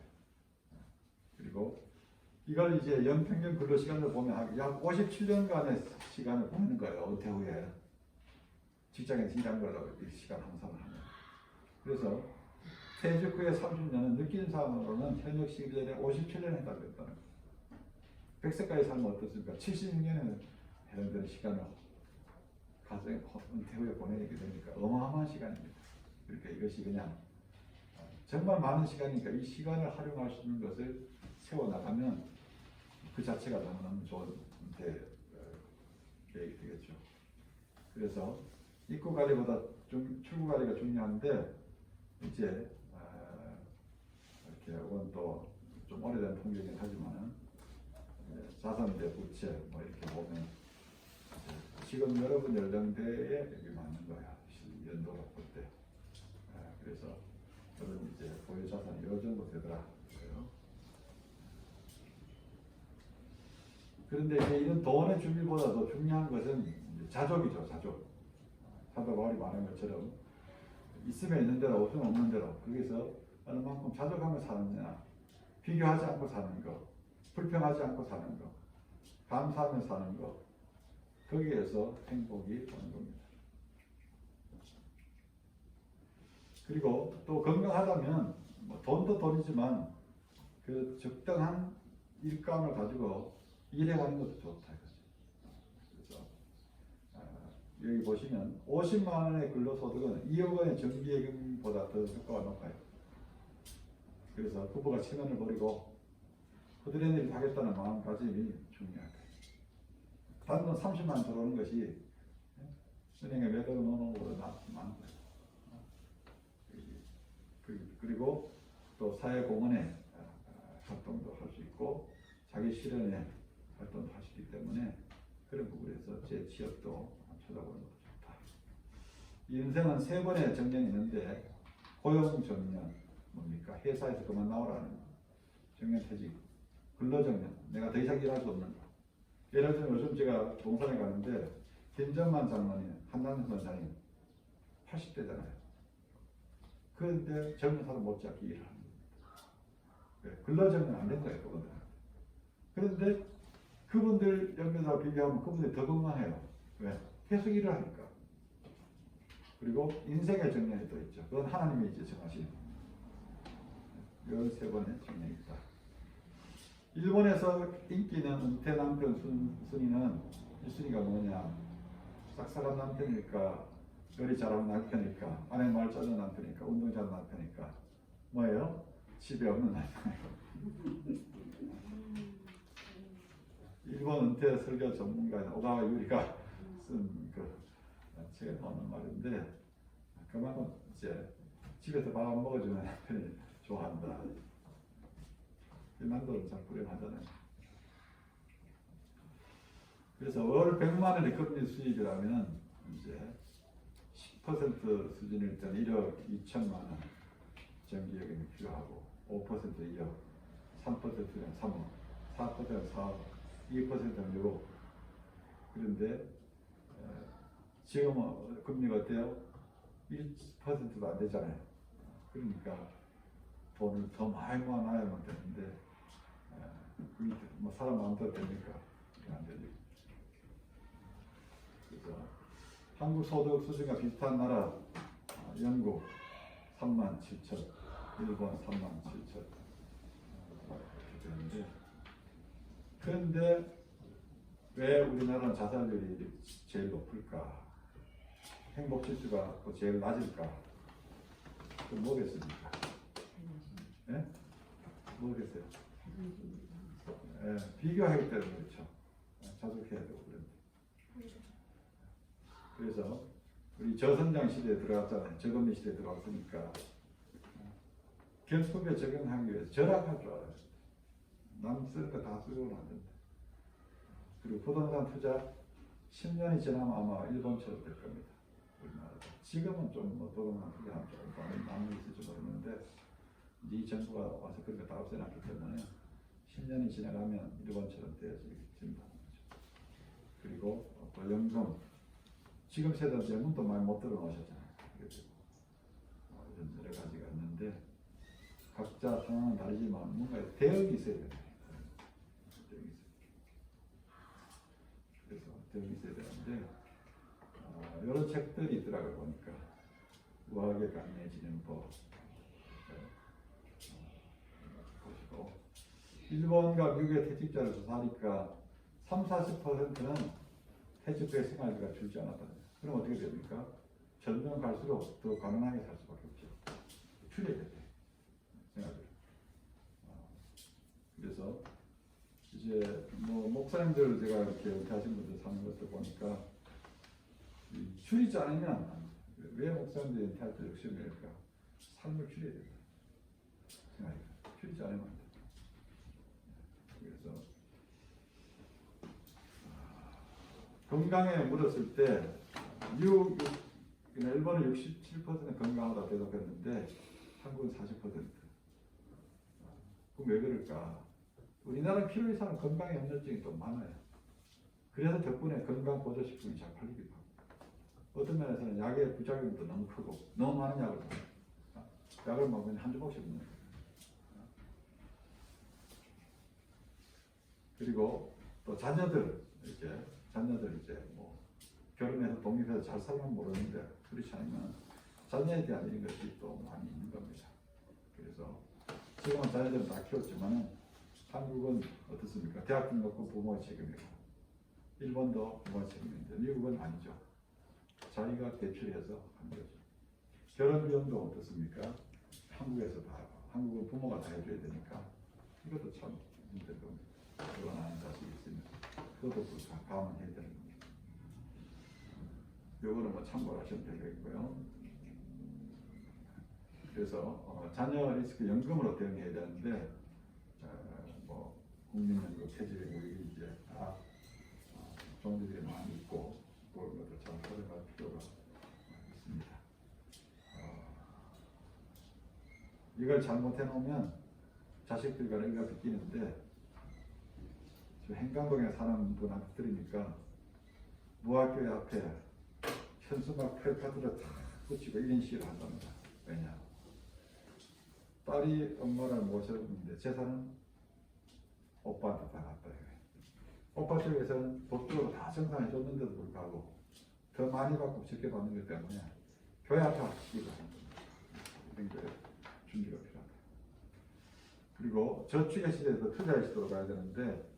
그리고 이걸 이제 연평균 근로시간을 보면 약 57년간의 시간을 보내는 거예요. 은퇴 후에. 직장에서 일한 걸로 이 시간 항상 하면. 그래서 퇴직 후에 30년은 느끼는 사람으로는 현역 시기전에 57년에 해당된다는 거예요. 100세까지 살면 어떻습니까? 76년에 해당되는 시간을 가정에 은퇴 후에 보내게 되니까 어마어마한 시간입니다. 그러니까 이것이 그냥 정말 많은 시간이니까 이 시간을 활용할 수 있는 것을 세워나가면 그 자체가 너무너무 좋은 은퇴 계획이 되겠죠. 그래서 입구 관리보다 출구 관리가 중요한데 이제 이렇게 이건 또 좀 오래된 통계이긴 하지만은 자산대 부채 뭐 이렇게 보면 지금 여러분 연령대에 여기 맞는 거야. 연도가 볼 때. 그래서 저는 이제 보유 자산이 이 정도 되더라. 그런데 이제 이런 돈의 준비보다 더 중요한 것은 자족이죠. 자족. 사도바울이 말한 것처럼 있으면 있는 대로 없으면 없는 대로 거기서 어느 만큼 자족하며 사느냐, 비교하지 않고 사는 거, 불평하지 않고 사는 거, 감사하며 사는 거, 거기에서 행복이 오는 겁니다. 그리고 또 건강하다면 뭐 돈도 돈이지만 그 적당한 일감을 가지고 일해가는 것도 좋다. 그래서 여기 보시면 50만 원의 근로소득은 2억 원의 정기예금보다 더 효과가 높아요. 그래서 부부가 체면을 버리고 그들의 일을 하겠다는 마음가짐이 중요하다. 단돈 30만 원 들어오는 것이 은행에 매달 넣어놓은 것보다 많은 거예요. 그리고 또 사회공헌에 활동도 할 수 있고 자기 실현에 활동도 할 수 있기 때문에 그런 부분에서 제 취업도 찾아보는 것도 좋다. 인생은 3번의 정년이 있는데 고용 정년 뭡니까? 회사에서 그만 나오라는 정년 퇴직, 근로 정년, 내가 더 이상 일할 수 없는 거. 예를 들면 요즘 제가 동산에 가는데 김정만 장로님, 한남선 원장님 80대잖아요. 그런데 젊은 사람 못지않게 일을 하는 겁니다. 근로자는 안 된다요, 그분들. 그런데 그분들 연면하고 비교하면 그분들이 더 건강해요. 왜? 계속 일을 하니까. 그리고 인생의 정령이 또 있죠. 그건 하나님이 이제 정하신 13번의 정령이 있다. 일본에서 인기 있는 은퇴 남편 순위는 1순위가 뭐냐? 싹싹한 남편이니까, 요리 잘하는 남편이니까, 아내 말 잘하는 남편이니까, 운동 잘하는 남편이니까, 뭐예요? 집에 없는 남편이에요. 일본 은퇴 설교 전문가인 오가와 유리가 쓴 그 책에 나오는 말인데, 그만큼 이제 집에서 밥 안 먹어주는 남편이 좋아한다. 남들은 참 불행하잖아요. 그래서 월 100만 원의 금리 수익이라면 이제 10% 수준일 때는 1억 2천만 원 정기예금이 필요하고 5% 2억, 3%는 3억, 4%는 4억, 2%는 6억. 그런데 지금은 금리가 어때요? 1%도 안 되잖아요. 그러니까 돈을 더 많이 모아놔야만 되는데 그게 뭐 사람 마음대로 됩니까? 안 되죠. 그래서 한국 소득 수준과 비슷한 나라 영국 37,000, 일본 37,000 이렇게 되는데, 그런데 왜 우리나라는 자살률이 제일 높을까? 행복 지수가 또 제일 낮을까? 그 뭐겠습니까? 예? 뭐겠어요? 비교하기 때문에 그렇죠. 자족해야 되고 그런데. 그래서 우리 저성장 시대에 들어갔잖아요. 저금리 시대에 들어갔으니까 결핍에 적용하기 위해서 절약할 줄 알아요. 남 쓰는 거 다 쓰고는 안 된다. 그리고 부동산 투자 10년이 지나면 아마 일본처럼 될 겁니다. 우리나라도. 지금은 좀뭐 부동산 투자하면 조금 남는 게 있을지 모르는데 이 정부가 와서 그런 거 다 없애놨기 때문에 10년이 지나가면 일본처럼 되어진다는 거죠. 그리고 또 연금, 지금 세대는 연금도 많이 못 들어놓으셨잖아요. 이런 여러 가지가 있는데 각자 상황은 다르지만 뭔가 대응이 있어야 돼요. 그래서 대응이 있어야 되는데 이런 책들이 있더라고요. 보니까 우아하게 강해지는 법 보시고, 일본과 미국의 퇴직자를 조사하니까 30-40%는 퇴직 후의 생활비가 줄지 않았다. 그럼 어떻게 됩니까? 젊으면 갈수록 더 가난하게 살 수밖에 없죠. 줄여야 돼. 생활비를. 그래서 이제 뭐 목사님들 제가 이렇게 은퇴하신 분들 사는 것을 보니까 줄이지 않으면 왜 목사님들이 은퇴할 때 욕심을 낼까? 삶을 줄여야 된다. 생활비 줄이지 않으면 안 돼. 그래서 건강에 물었을 때 일본은 67% 건강하다 대답했는데 한국은 40%. 그럼 왜 그럴까? 우리나라 필요 이상 건강에 염려증이 또 많아요. 그래서 덕분에 건강 보조식품이 잘 팔리기도 하고, 어떤 면에서는 약의 부작용도 너무 크고 너무 많은 약을 먹으면 한두 번씩 먹는 거예요. 그리고 또 자녀들 이제 뭐 결혼해서 독립해서 잘 살면 모르는데 그렇지 않으면 자녀에 대한 이런 것이 또 많이 있는 겁니다. 그래서 지금은 자녀들은 다 키웠지만은 한국은 어떻습니까? 대학 등록금 부모의 책임이고, 일본도 부모의 책임인데 미국은 아니죠. 자기가 대출해서 한 거죠. 결혼 비용도 어떻습니까? 한국에서 다, 한국은 부모가 다 해줘야 되니까 이것도 참 힘들 겁니다. 결혼하는 자식이 있으면 그것도 다 감안해야 되는 겁니다. 요거는 뭐 참고를 하시면 되겠고요. 그래서 자녀 리스크 연금으로 대응해야 되는데 뭐 국민연금, 퇴직연금 이제 다 종류들이 많이 있고 그런 것도 잘 활용할 필요가 있습니다. 이걸 잘못해 놓으면 자식들 간에 의가 빗기는데, 저 행강동에 사는 분한테 들으니까 무학교회 앞에 현수막 플래카드를 탁 붙이고 이런 식으로 한답니다. 왜냐? 딸이 엄마를 모셨는데 재산은 오빠한테 다 갔다 이거예요. 오빠 쪽에서는 법적으로 다 정산해 줬는데도 불구하고 더 많이 받고 적게 받는 것 때문에 교약화 시키고 이런 게 준비가 필요하다. 그리고 저축의 시대에서 투자의 시대로 가야 되는데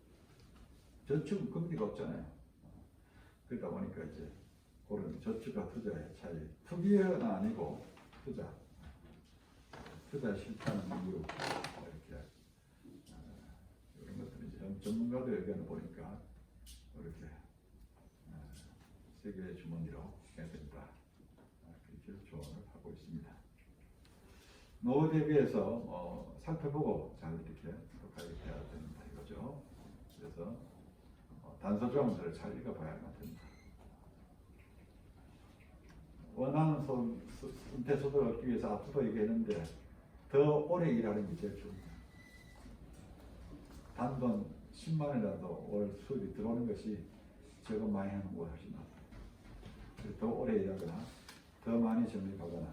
저축은 금리가 없잖아요. 그러다 보니까 이제 그런 저축과 투자의 차이. 투기는 아니고 투자. 투자 실패하는 이유 이렇게 이런 것들은 이제 전문가들 의견을 보니까 이렇게 세계의 주머니로 해야 된다. 그렇게 조언을 하고 있습니다. 노후 대비해서 살펴보고 잘 이렇게 가입해야 된다 이거죠. 그래서 단서조항들을 잘 읽어봐야만 된다. 원하는 은퇴소득을 얻기 위해서 앞서도 얘기했는데 더 오래 일하는 게 제일 중요해요. 단돈 10만 원이라도 월 수입이 들어오는 것이 저금 많이 하는 것보다 훨씬 낫다. 더 오래 일하거나 더 많이 적립하거나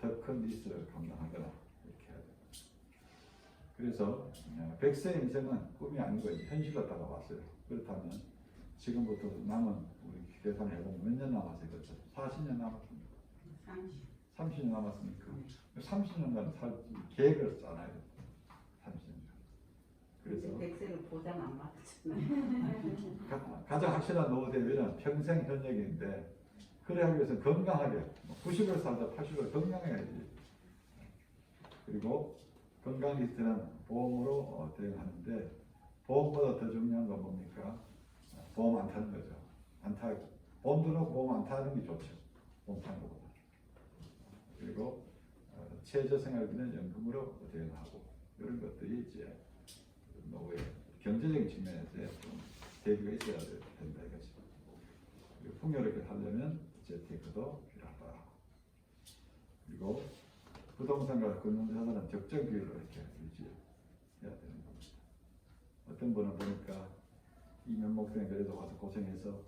더 큰 리스크를 감당하거나 이렇게 해야 돼요. 그래서 100세 인생은 꿈이 아니고 현실로 다가왔어요. 그렇다면 지금부터 남은 우리 계산을 해보면 몇 년 남았어요? 그렇죠? 40년 남았습니까? 30년 남았으니까 30년간 살 계획을 짜놔야 돼요. 30년. 그래서 100세를 보장 안 받잖아요. 가장 확실한 노후 대비는 평생 현역인데 그래 하기 위해서 건강하게 90을 살다 80을 건강해야지. 그리고 건강 리스트는 보험으로 대응하는데 보험보다 더 중요한 건 뭡니까? 보험 안 타는 거죠. 안 타고 보험 들어놓고 보험 안 타는 게 좋죠. 보험 타는 것보다. 그리고 최저생활비는 연금으로 대응하고 이런 것들이 이제 노후의 경제적인 측면에서 좀 대비가 있어야 된다 이거죠. 그리고 풍요롭게 살려면 재테크도 필요하다. 그리고 부동산과 금융자산은 적정 비율로 이렇게 유지해야 되는 겁니다. 어떤 분은 보니까 이 면목생에 그래도 와서 고생해서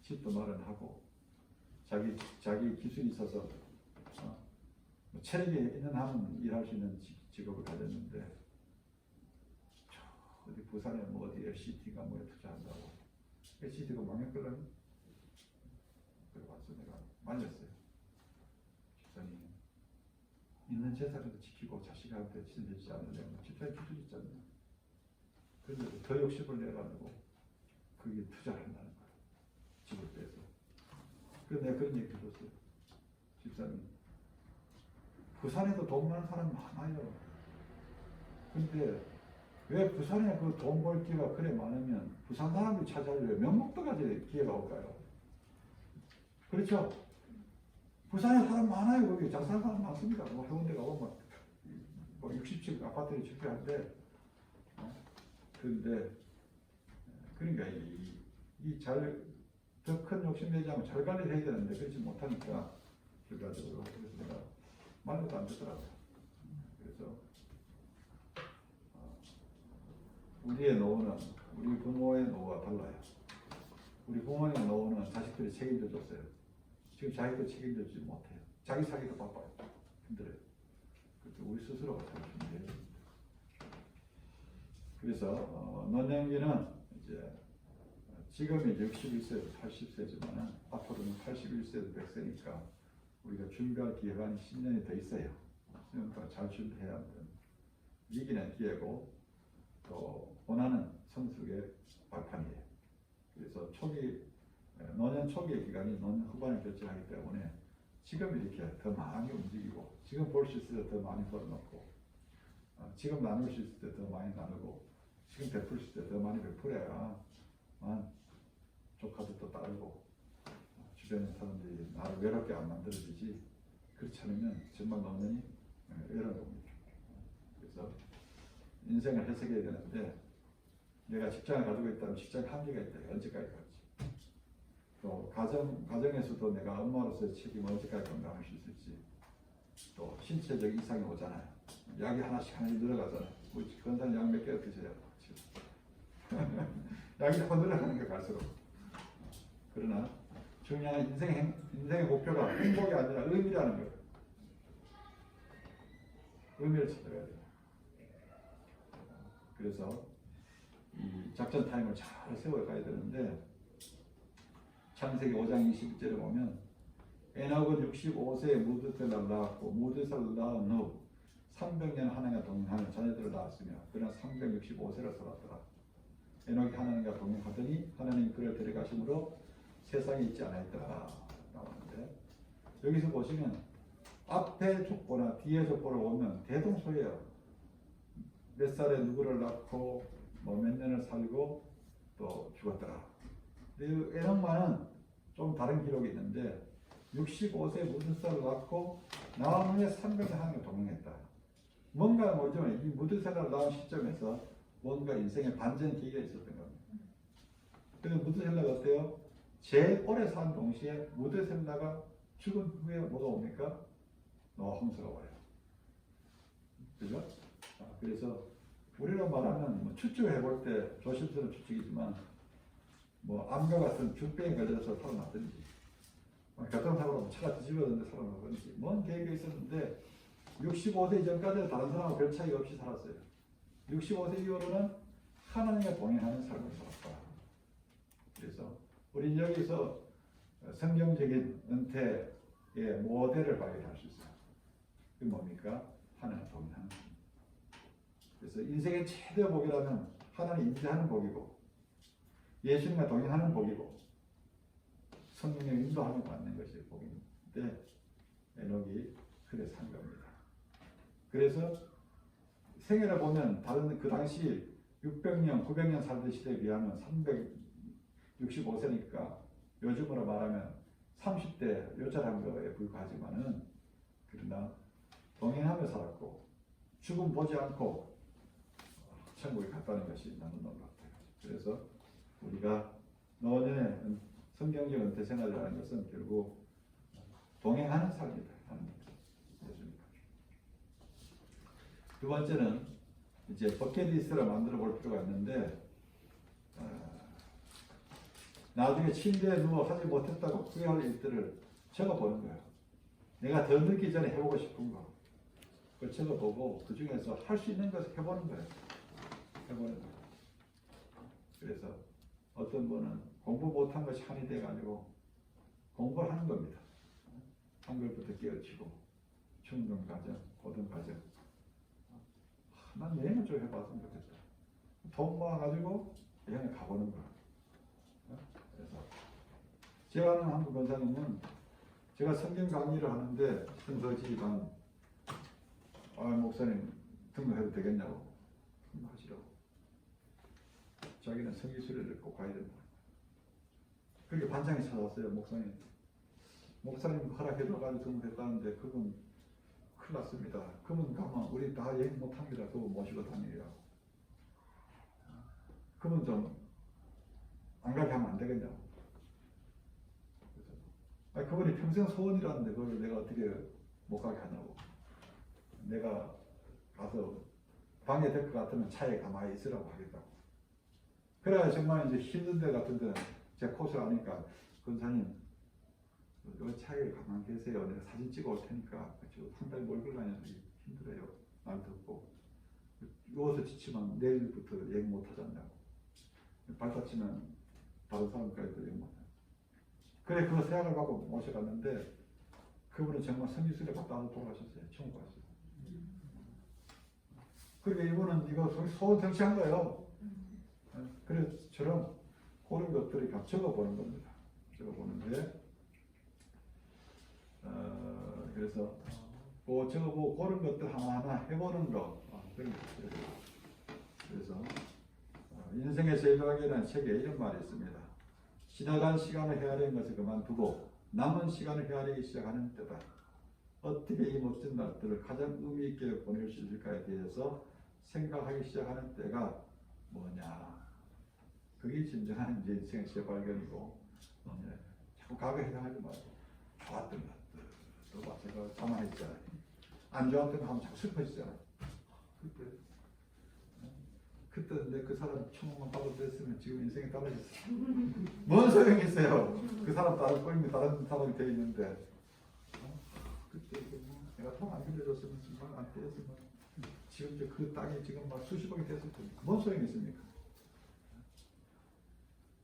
집도 마련하고 자기 기술이 있어서 체력이 있는 한은 일할 수 있는 직업을 가졌는데 어디 부산에 뭐 어디 LCT가 뭐에 투자한다고 LCT가 망했거든. 그래 와서 내가 말렸어요. 집사님 있는 재산도 지키고 자식한테 신뢰지 않으려면 집사님 기술이 있잖아요. 그런데 더 욕심을 내가지고 그게 투자를 한다는 거예요. 집을 빼서. 그래서 내가 그런 얘기 해줬어요. 집사님 부산에도 돈 많은 사람이 많아요. 근데 왜 부산에 그 돈 벌 기회가 그래 많으면 부산 사람들이 찾아오려면 명목도 가질 기회가 올까요? 그렇죠? 부산에 사람 많아요. 거기 장사하는 사람 많습니다. 뭐 해운대 가보면 뭐 60층 아파트를 집회한데 그런데 그러니까 더 큰 욕심 내지 않고 잘 관리를 해야 되는데 그렇지 못하니까 결과적으로 그래서 내가 말도 안 듣더라고요. 그래서 우리의 노후는 우리 부모의 노후와 달라요. 우리 부모의 노후는 자식들이 책임져 줬어요. 지금 자기도 책임져주지 못해요. 자기 살기도 바빠요. 힘들어요. 그래서 우리 스스로가 잘 준비해야 됩니다. 그래서 노년기는 이제 지금이 61세에서 80세지만 앞으로는 81세에서 100세니까 우리가 준비할 기회가 10년이 더 있어요. 그러니까 잘 준비해야 합니다. 이기는 기회고 또 원하는 성숙의 발판이에요. 그래서 노년 초기의 기간이 노년 후반에 결정하기 때문에 지금 이렇게 더 많이 움직이고 지금 벌 수 있을 때 더 많이 벌어놓고 지금 나눌 수 있을 때 더 많이 나누고 지금 베풀 수 있을 때 더 많이 베풀어야 조카들도 따르고 주변의 사람들이 나를 외롭게 안 만들어지지 그렇지 않으면 정말 노년이 외로운 겁니다. 그래서 인생을 해석해야 되는데 내가 직장을 가지고 있다면 직장에 한계가 있다. 언제까지 갈지. 또 가정에서도 내가 엄마로서의 책임을 언제까지 감당할 수 있을지. 또 신체적 이상이 오잖아요. 약이 하나씩 늘어가잖아요. 뭐 건산 약 몇 개 드셔야 약이 자꾸 늘어가는 게 갈수록. 그러나 중요한 인생의 목표가 행복이 아니라 의미라는 거예요. 의미를 찾아가야 돼요. 그래서 이 작전 타임을 잘 세워가야 되는데 창세기 5장 21절에 보면 에녹은 65세에 무드셀라를 낳았고 무드셀라를 낳은 후 300년 하나님과 동행하는 자녀들을 낳았으며 그는 365세를 살았더라. 에녹이 하나님과 동행하더니 하나님이 그를 데려가심으로 세상에 있지 않았더라 나오는데 여기서 보시면 앞에 족보나 뒤에 족보를 보면 대동소이해요. 몇 살에 누구를 낳고 뭐 몇 년을 살고 또 죽었더라. 근데 에녹만은 좀 다른 기록이 있는데 65세 무드셀라를 낳고 낳은 후에 300년 하나님과 동행했다. 뭔가 뭐죠? 이 무드셀라를 낳은 시점에서 뭔가 인생의 반전 기회가 있었던 겁니다. 그래서 무드셀라가 어때요? 제일 오래 산 동시에 무드셀라가 죽은 후에 뭐가 옵니까? 홍수가 와요. 그죠? 그래서 우리로 말하면 뭐 추측해 볼 때 조심스러운 추측이지만 뭐 암과 같은 죽병에 걸려서 살아났든지 교통사고로 차가 뒤집어졌는데 살아났든지 뭔 계획이 있었는데 65세 이전까지는 다른 사람하고 별 차이 없이 살았어요. 65세 이후로는 하나님과 동행하는 삶을 살았다. 그래서 우리 여기서 성경적인 은퇴의 모델을 발견할 수 있어요. 그게 뭡니까? 하나님과 동행하는 삶. 그래서 인생의 최대 복이라면 하나님 인지하는 복이고 예수님과 동행하는 복이고 성령의 인도함을 받는 것이 복인데 에녹이 그래 산 겁니다. 그래서 생애를 보면 다른 그 당시 600년, 900년 살던 시대에 비하면 365세니까 요즘으로 말하면 30대 요절한 거에 불과하지만은 그러나 동행하며 살았고 죽음 보지 않고 천국에 갔다는 것이 나는 놀랍다. 그래서 우리가 노년의 성경적 은퇴 생활이라는 것은 결국 동행하는 삶이다 하는 것입니다. 두 번째는 이제 버킷리스트를 만들어 볼 필요가 있는데 나중에 침대에 누워 하지 못했다고 후회할 일들을 적어보는 거예요. 내가 더 늙기 전에 해보고 싶은 거 그걸 적어보고 그 중에서 할 수 있는 것을 해보는 거예요. 해보는 거예요. 그래서 어떤 분은 공부 못한 것이 한이 돼가지고 공부를 하는 겁니다. 한글부터 깨우치고 중등 과정, 고등 과정. 난 여행을 좀 해봤으면 좋겠다. 돈 모아가지고 여행을 가보는 거야. 그래서 제가 아는 한국 권사님은 제가 성경 강의를 하는데 성서지휘관 목사님 등록해도 되겠냐고 하시라고. 자기는 성기수련을 꼭 가야 된다. 그렇게 반장이 찾아왔어요. 목사님 허락해줘가지고 등록했다는데 그분 큰일 났습니다. 그분 가면 우리 다 여행 못합니다. 그거 모시고 다니라고. 그분 좀 안 가게 하면 안 되겠냐고. 그분이 평생 소원이라는데 그걸 내가 어떻게 못 가게 하냐고. 내가 가서 방해 될 것 같으면 차에 가만히 있으라고 하겠다고. 그래야 정말 이제 힘든 데 같은 데는 제 코스를 아니까 권사님 요 차에 가만히 계세요. 내가 사진 찍어 올 테니까 한 달 몰고 다녀서 힘들어요. 말 듣고 누워서 지치면 내일부터 여행 못 하잖냐고. 발 다치면 다른 사람까지도 여행 못 해요. 그래 그거 생각을 받고 모셔갔는데 그분은 정말 성지순례 갔다 와서 돌아가셨어요. 천국 갔어요. 그러니까 이분은 이거 소원 성취한 거예요. 그래서 저런 그런 것들이 다 적어보는 겁니다. 적어보는데 그래서 적어보고 그런 것들 하나하나 해보는 거 그런 거 있어요. 그래서 인생의 제일학이라는 책에 이런 말이 있습니다. 지나간 시간을 헤아리는 것을 그만두고 남은 시간을 헤아리기 시작하는 때다. 어떻게 이 멋진 날들을 가장 의미 있게 보낼 수 있을까에 대해서 생각하기 시작하는 때가 뭐냐. 그게 진정한 이제 인생의 재발견이고 자꾸 과거에 해당하지 말고 좋았던 것들 또 제가 자만했잖아요. 안 좋았던 거 하면 자꾸 슬퍼지잖아요. 그때 내 그 사람 천국만 따로 됐으면 지금 인생이 달라졌어요. 뭔 소용이 있어요. 그 사람 다른 꼬임이 다른 사람이 되어 있는데 그때 내가 돈 안 빌려줬으면 정말 안 되었으면 지금 이제 그 땅이 지금 막 수십억이 됐을 겁니다. 뭔 소용이 있습니까?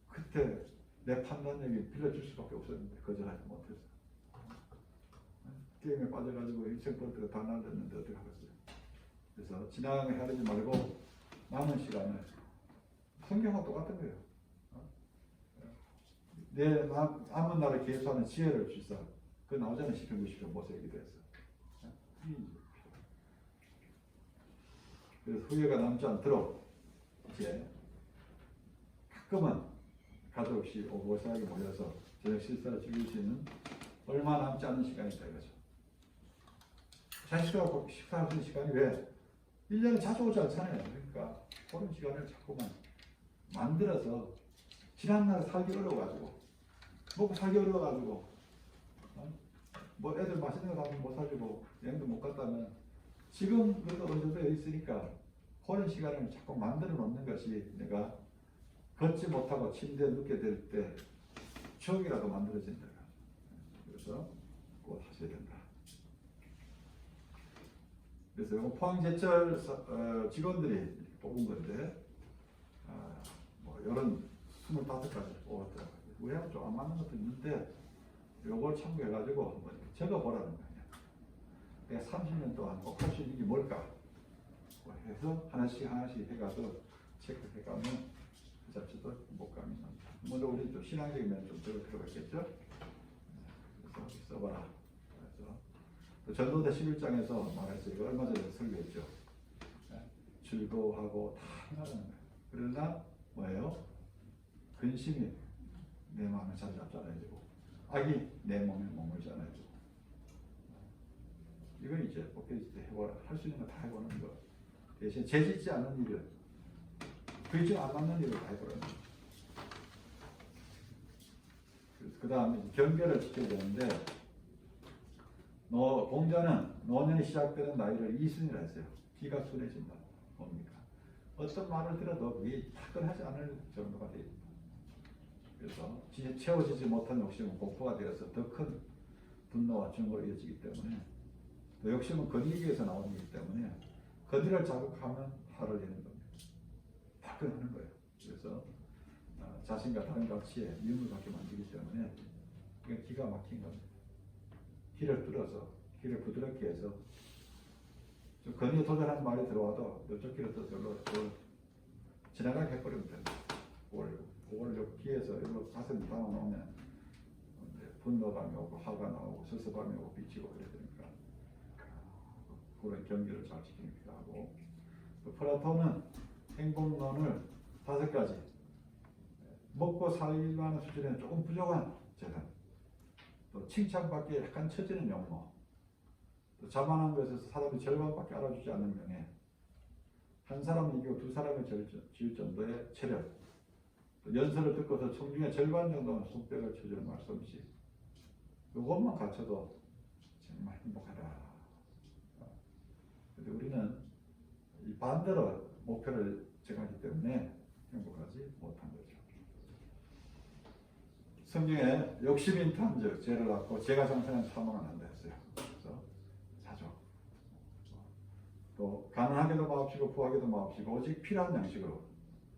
그때 내 판단력이 빌려줄 수밖에 없었는데 거절하지 못해서 게임에 빠져가지고 인생 볼트가 다 날렸는데 어떻게 하겠어요? 그래서 지나가게 하지 말고 남은 시간을 성경과 똑같은 거예요. 내 남은 날을 계수하는 지혜를 주사. 그 나오잖아요. 시편 90편 모세에게 대해서. 그래서 후회가 남지 않도록 이제 가끔은 가족 없이 오고사하게 모여서 저녁 식사를 즐길 수 있는 얼마 남지 않은 시간이 있다 이거죠. 자식들하고 식사할 수 있는 시간이 왜 1년에 자주 오지 않잖아요. 그러니까 그런 시간을 자꾸만 만들어서 지난날 살기 어려워가지고 먹고 살기 어려워가지고 뭐 애들 맛있는 거 사면 못 사주고 여행도 못 갔다면 지금 그래도 어느 정도 여유 있으니까 그런 시간을 자꾸 만들어 놓는 것이 내가 걷지 못하고 침대에 눕게 될 때 추억이라도 만들어진다. 그래서 꼭 하셔야 된다. 그래서 포항제철 직원들이 뽑은 건데 뭐 이런 25가지 뽑았더라고요. 우리하고 좀 안 맞는 것도 있는데 요걸 참고해가지고 한번 적어보라는 거예요. 내가 30년 동안 꼭 할 수 있는 게 뭘까? 해서 하나씩 해가서 체크해가면 그 자체도 행복감이 납니다. 먼저 우리 좀 신앙적인 면을 좀 적을 필요가 있겠죠? 그래서 써봐라. 그래서 또 전도대 11장에서 말했어요. 이거 얼마 전에 설교했죠. 즐거워하고 다 행하는 거예요. 그러나 뭐예요? 근심이 내 마음을 자주 잡잖아요. 악이 내 몸에 몸을 잡아주고. 이건 이제 버킷리스트 해보라. 할 수 있는 거 다 해보는 거. 대신 죄짓지 않는 일은 그게 안 맞는 일을 다 해보라는 거예요. 그 다음에 경계를 지켜야 되는데 공자는 노년이 시작되는 나이를 이순이라 했어요. 기가 순해진다. 뭡니까? 어떤 말을 들어도 그게 타건하지 않을 정도가 되어 있다. 그래서 채워지지 못한 욕심은 공포가 되어서 더 큰 분노와 증오로 이어지기 때문에 또 욕심은 거리기에서 나오는 거기 때문에 거리를 자극하면 화를 내는 겁니다. 타건하는 거예요. 그래서 자신과 다른 가치에 미움을 갖게 만들기 때문에 이게 기가 막힌 겁니다. 길을 뚫어서 길을 부드럽게 해서 건의에 도전하는 말이 들어와도 이쪽 길을 또 별로 지나가게 해버리면 됩니다. 그걸 귀에서 일로 가슴에 담아놓으면 분노감이 오고 화가 나오고 섭섭함이 오고 비치고 그래야 되니까 그런 경계를 잘 지키는 게 필요하고 플라톤은 행복론을 5가지 먹고 살만한 수준에 조금 부족한 재산 또 칭찬받기에 약간 처지는 용모 또 자만한 것에서 사람이 절반밖에 알아주지 않는 명예 한 사람을 이기고 두 사람을 지을 정도의 체력 연설을 듣고서 청중의 절반 정도는 손뼉을 쳐주는 말씀이지 이것만 갖춰도 정말 행복하다. 근데 우리는 이 반대로 목표를 정하기 때문에 행복하지 못한 거죠. 성경에 욕심인 탐즉 죄를 낳고 죄가 장사는 사망을 한다 했어요. 그래서 자주 또 가난하게도 마옵시고 부하게도 마옵시고 오직 필요한 양식으로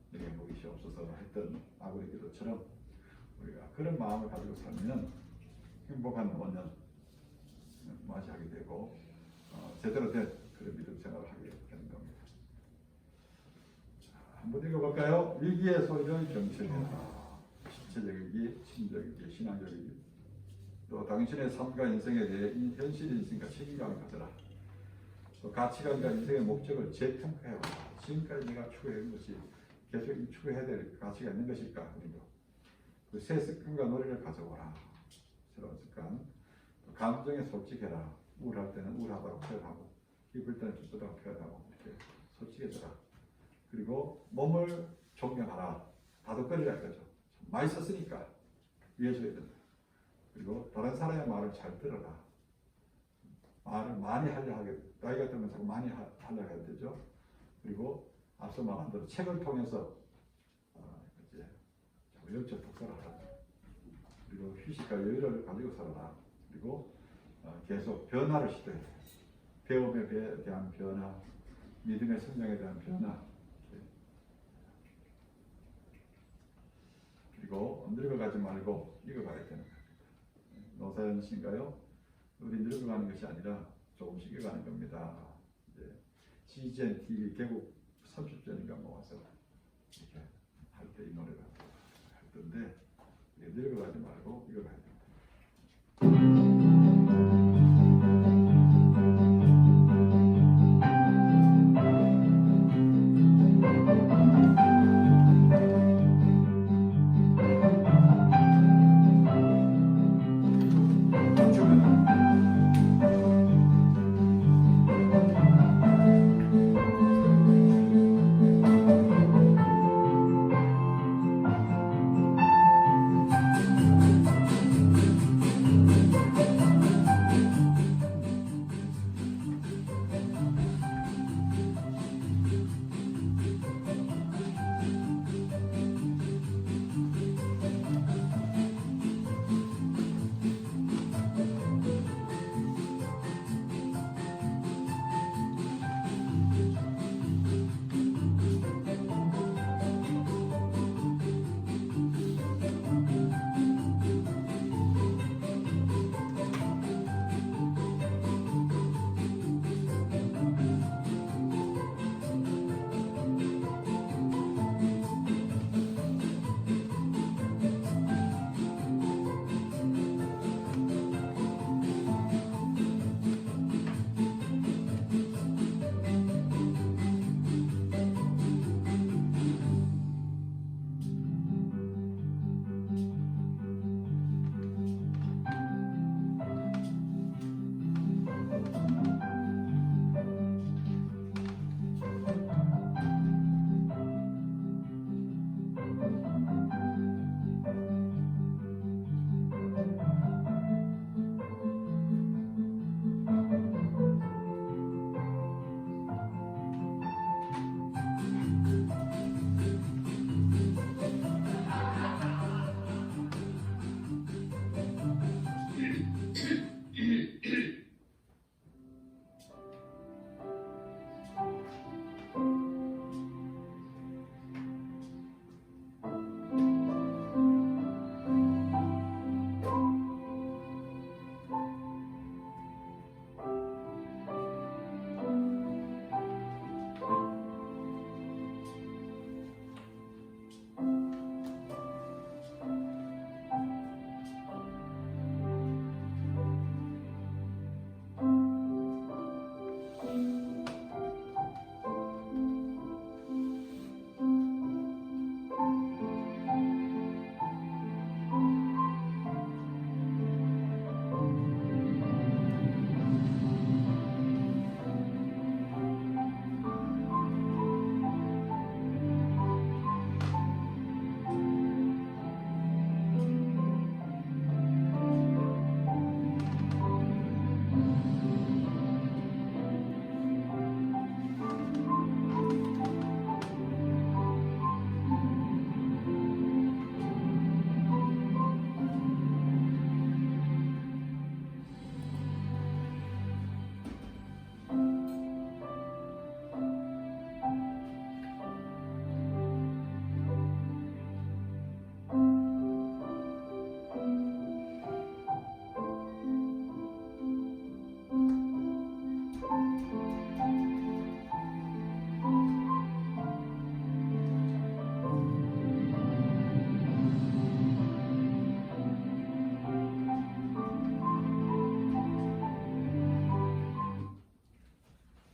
내게 먹이시 없어서 했던 아구리 기도처럼 우리가 그런 마음을 가지고 살면 행복한 노년 맞이하게 되고 제대로 된 그런 믿음 생활을 하게 되는 겁니다. 한번 읽어볼까요? 위기의 소리를 경청해라. 실체적이기, 심적이기, 신앙적이기 또 당신의 삶과 인생에 대해 현실 인생과 책임감을 가져라. 또 가치관과 인생의 목적을 재평가해라. 지금까지 내가 추구해온 것이 계속 추구해야 될 가치가 있는 것일까? 그리고 그 새 습관과 노력을 가져오라. 새로운 습관. 또 감정에 솔직해라. 우울할 때는 우울하다고 표현하고 기쁠 때는 기쁘다고 표현하고 이렇게 솔직해져라. 그리고 몸을 존경하라. 다독거리라 이거죠. 많이 썼으니까 이해줘야 된다. 그리고 다른 사람의 말을 잘 들어라. 말을 많이 하려 하게 나이가 들면 자꾸 많이 하려 해야 되죠. 그리고 앞서 말한 대로 책을 통해서 이제 영적 독서를 하라. 그리고 휴식과 여유를 가지고 살아라. 그리고 계속 변화를 시도해. 배움에 대한 변화, 믿음의 성장에 대한 변화. 그리고 늙어가지 말고 익어가야 되는 겁니다. 노사연 씨인가요? 우리 늙어가는 것이 아니라 조금씩 익어가는 겁니다. CGN TV 개국 30주년인가 모아서 이렇게 할 때 이 노래를 했던데 늙어가지 말고 익어가야 됩니다.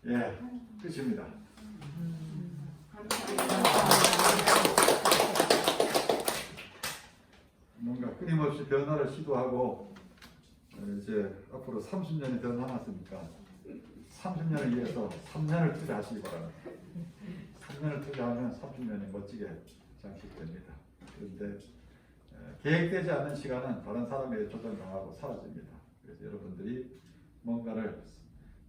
예, 끝입니다. 뭔가 끊임없이 변화를 시도하고 이제 앞으로 30년이 더 남았으니까 30년을 위해서 3년을 투자하시기 바랍니다. 3년을 투자하면 30년이 멋지게 장식됩니다. 그런데 계획되지 않은 시간은 다른 사람에게 조정당하고 사라집니다. 그래서 여러분들이 뭔가를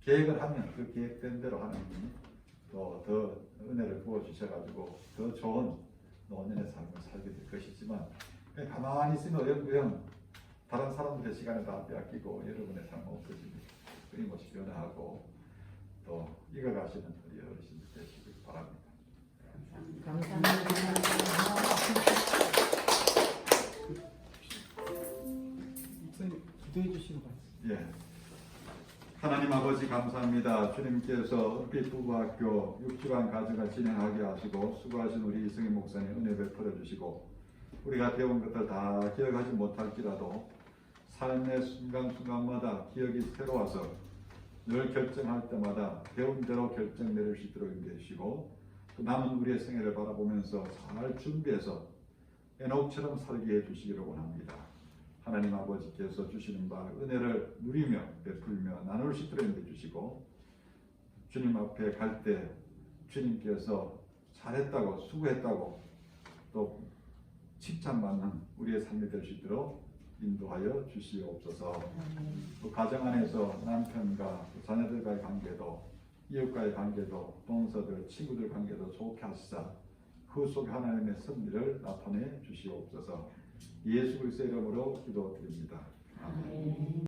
계획을 하면 그 계획된 대로 하나님이 또 더 은혜를 부어주셔가지고 더 좋은 노년의 삶을 살게 될 것이지만 그냥 가만히 있으면 어영부영 다른 사람들의 시간을 다 빼앗기고 여러분의 삶은 없어집니다. 끊임없이 변화하고 또 이겨가시는 우리 어르신들 되시길 바랍니다. 감사합니다. 목사님 기도해 주시는 거 같습니다. 예. 하나님 아버지 감사합니다. 주님께서 은빛 부부학교 6주간 가정을 진행하게 하시고 수고하신 우리 이승희 목사님 은혜 베풀어 주시고 우리가 배운 것들 다 기억하지 못할지라도 삶의 순간순간마다 기억이 새로워서 늘 결정할 때마다 배운 대로 결정 내릴 수 있도록 인도해 주시고 또 남은 우리의 생애를 바라보면서 잘 준비해서 에녹처럼 살게 해 주시기를 원합니다. 하나님 아버지께서 주시는 바 은혜를 누리며 베풀며 나눌 수 있도록 인도해 주시고 주님 앞에 갈 때 주님께서 잘했다고 수고했다고 또 칭찬받는 우리의 삶이 될 수 있도록 인도하여 주시옵소서. 또 가정 안에서 남편과 자녀들과의 관계도 이웃과의 관계도 동서들 친구들 관계도 좋게 하시사 그 속에 하나님의 섭리를 나타내 주시옵소서. 예수 그리스도의 이름으로 기도드립니다. 아멘.